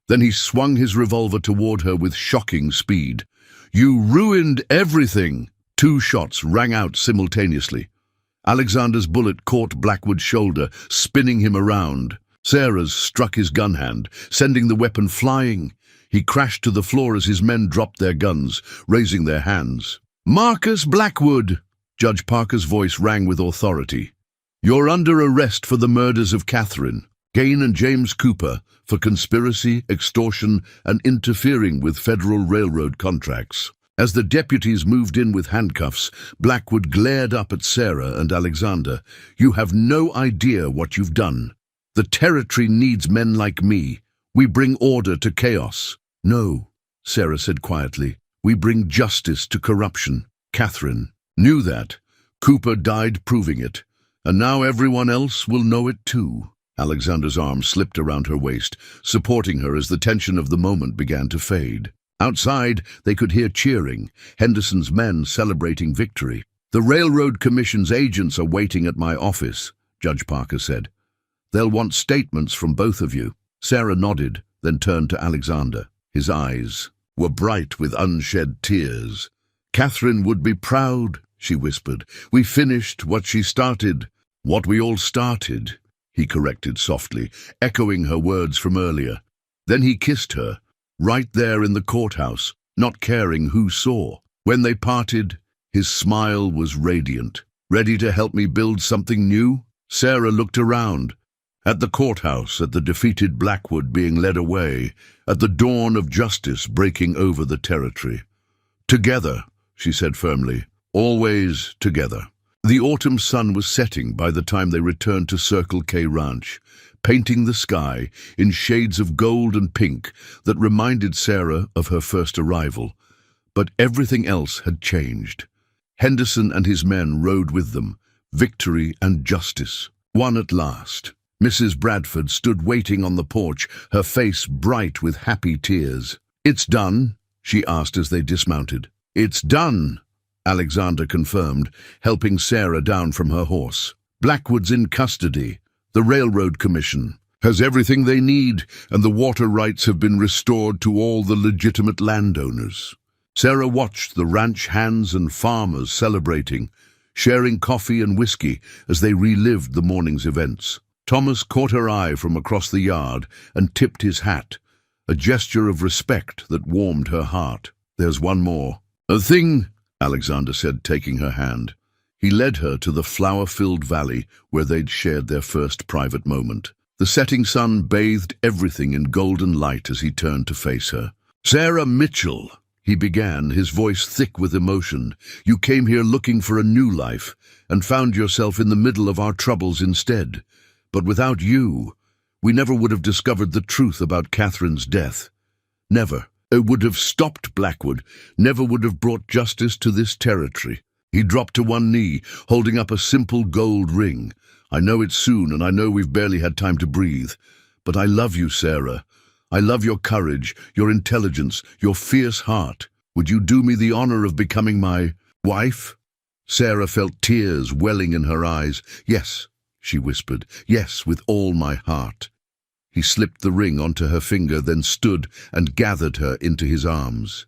Then he swung his revolver toward her with shocking speed. "You ruined everything!" 2 shots rang out simultaneously. Alexander's bullet caught Blackwood's shoulder, spinning him around. Sarah's struck his gun hand, sending the weapon flying. He crashed to the floor as his men dropped their guns, raising their hands. "Marcus Blackwood!" Judge Parker's voice rang with authority. "You're under arrest for the murders of Catherine, Kane and James Cooper, for conspiracy, extortion, and interfering with federal railroad contracts." As the deputies moved in with handcuffs, Blackwood glared up at Sarah and Alexander. "You have no idea what you've done. The territory needs men like me. We bring order to chaos." "No," Sarah said quietly. "We bring justice to corruption." Catherine knew that. Cooper died proving it. And now everyone else will know it too. Alexander's arm slipped around her waist, supporting her as the tension of the moment began to fade. Outside, they could hear cheering, Henderson's men celebrating victory. "The Railroad Commission's agents are waiting at my office," Judge Parker said. "They'll want statements from both of you." Sarah nodded, then turned to Alexander. His eyes were bright with unshed tears. "Catherine would be proud," she whispered. "We finished what she started." "What we all started," he corrected softly, echoing her words from earlier. Then he kissed her, right there in the courthouse, not caring who saw. When they parted, his smile was radiant. "Ready to help me build something new?" Sarah looked around. At the courthouse, at the defeated Blackwood being led away, at the dawn of justice breaking over the territory. "Together," she said firmly, "always together." The autumn sun was setting by the time they returned to Circle K Ranch, painting the sky in shades of gold and pink that reminded Sarah of her first arrival. But everything else had changed. Henderson and his men rode with them, victory and justice, won at last. Mrs. Bradford stood waiting on the porch, her face bright with happy tears. "It's done?" she asked as they dismounted. "It's done," Alexander confirmed, helping Sarah down from her horse. "Blackwood's in custody. The Railroad Commission has everything they need, and the water rights have been restored to all the legitimate landowners." Sarah watched the ranch hands and farmers celebrating, sharing coffee and whiskey as they relived the morning's events. Thomas caught her eye from across the yard and tipped his hat, a gesture of respect that warmed her heart. "There's one more." "A thing," Alexander said, taking her hand. He led her to the flower-filled valley where they'd shared their first private moment. The setting sun bathed everything in golden light as he turned to face her. "Sarah Mitchell," he began, his voice thick with emotion, "you came here looking for a new life and found yourself in the middle of our troubles instead. But without you, we never would have discovered the truth about Catherine's death. Never. It would have stopped Blackwood, never would have brought justice to this territory." He dropped to one knee, holding up a simple gold ring. "I know it's soon, and I know we've barely had time to breathe. But I love you, Sarah. I love your courage, your intelligence, your fierce heart. Would you do me the honor of becoming my wife?" Sarah felt tears welling in her eyes. "Yes," she whispered. "Yes, with all my heart." He slipped the ring onto her finger, then stood and gathered her into his arms.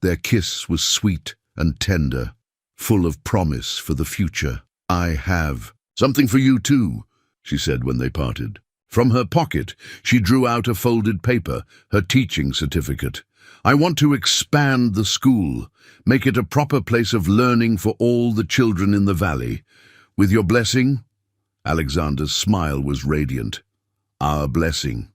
Their kiss was sweet and tender, full of promise for the future. "I have something for you too," she said when they parted. From her pocket, she drew out a folded paper, her teaching certificate. "I want to expand the school, make it a proper place of learning for all the children in the valley. With your blessing?" Alexander's smile was radiant. "Our blessing.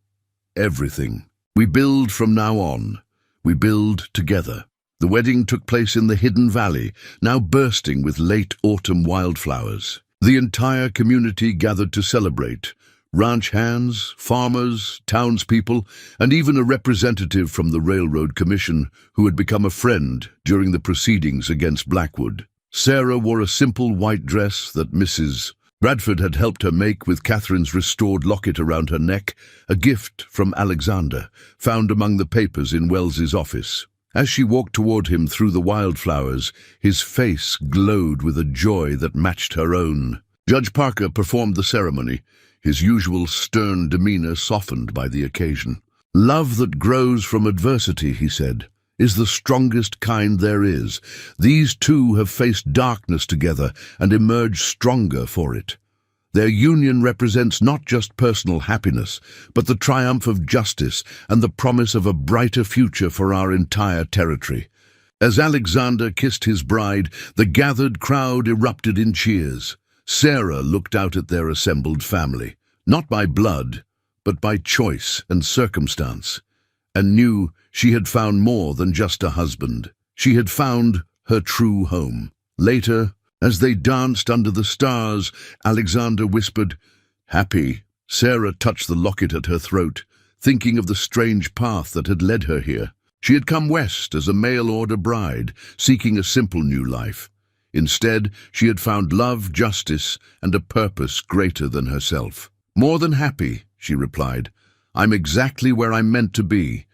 Everything. We build from now on. We build together." The wedding took place in the hidden valley, now bursting with late autumn wildflowers. The entire community gathered to celebrate. Ranch hands, farmers, townspeople, and even a representative from the Railroad Commission who had become a friend during the proceedings against Blackwood. Sarah wore a simple white dress that Mrs. Bradford had helped her make with Catherine's restored locket around her neck, a gift from Alexander, found among the papers in Wells's office. As she walked toward him through the wildflowers, his face glowed with a joy that matched her own. Judge Parker performed the ceremony, his usual stern demeanor softened by the occasion. "Love that grows from adversity," he said, "is the strongest kind there is. These two have faced darkness together and emerged stronger for it. Their union represents not just personal happiness, but the triumph of justice and the promise of a brighter future for our entire territory." As Alexander kissed his bride, the gathered crowd erupted in cheers. Sarah looked out at their assembled family, not by blood, but by choice and circumstance, and knew she had found more than just a husband. She had found her true home. Later, as they danced under the stars, Alexander whispered, "Happy." Sarah touched the locket at her throat, thinking of the strange path that had led her here. She had come west as a mail-order bride, seeking a simple new life. Instead, she had found love, justice, and a purpose greater than herself. "More than happy," she replied. "I'm exactly where I'm meant to be,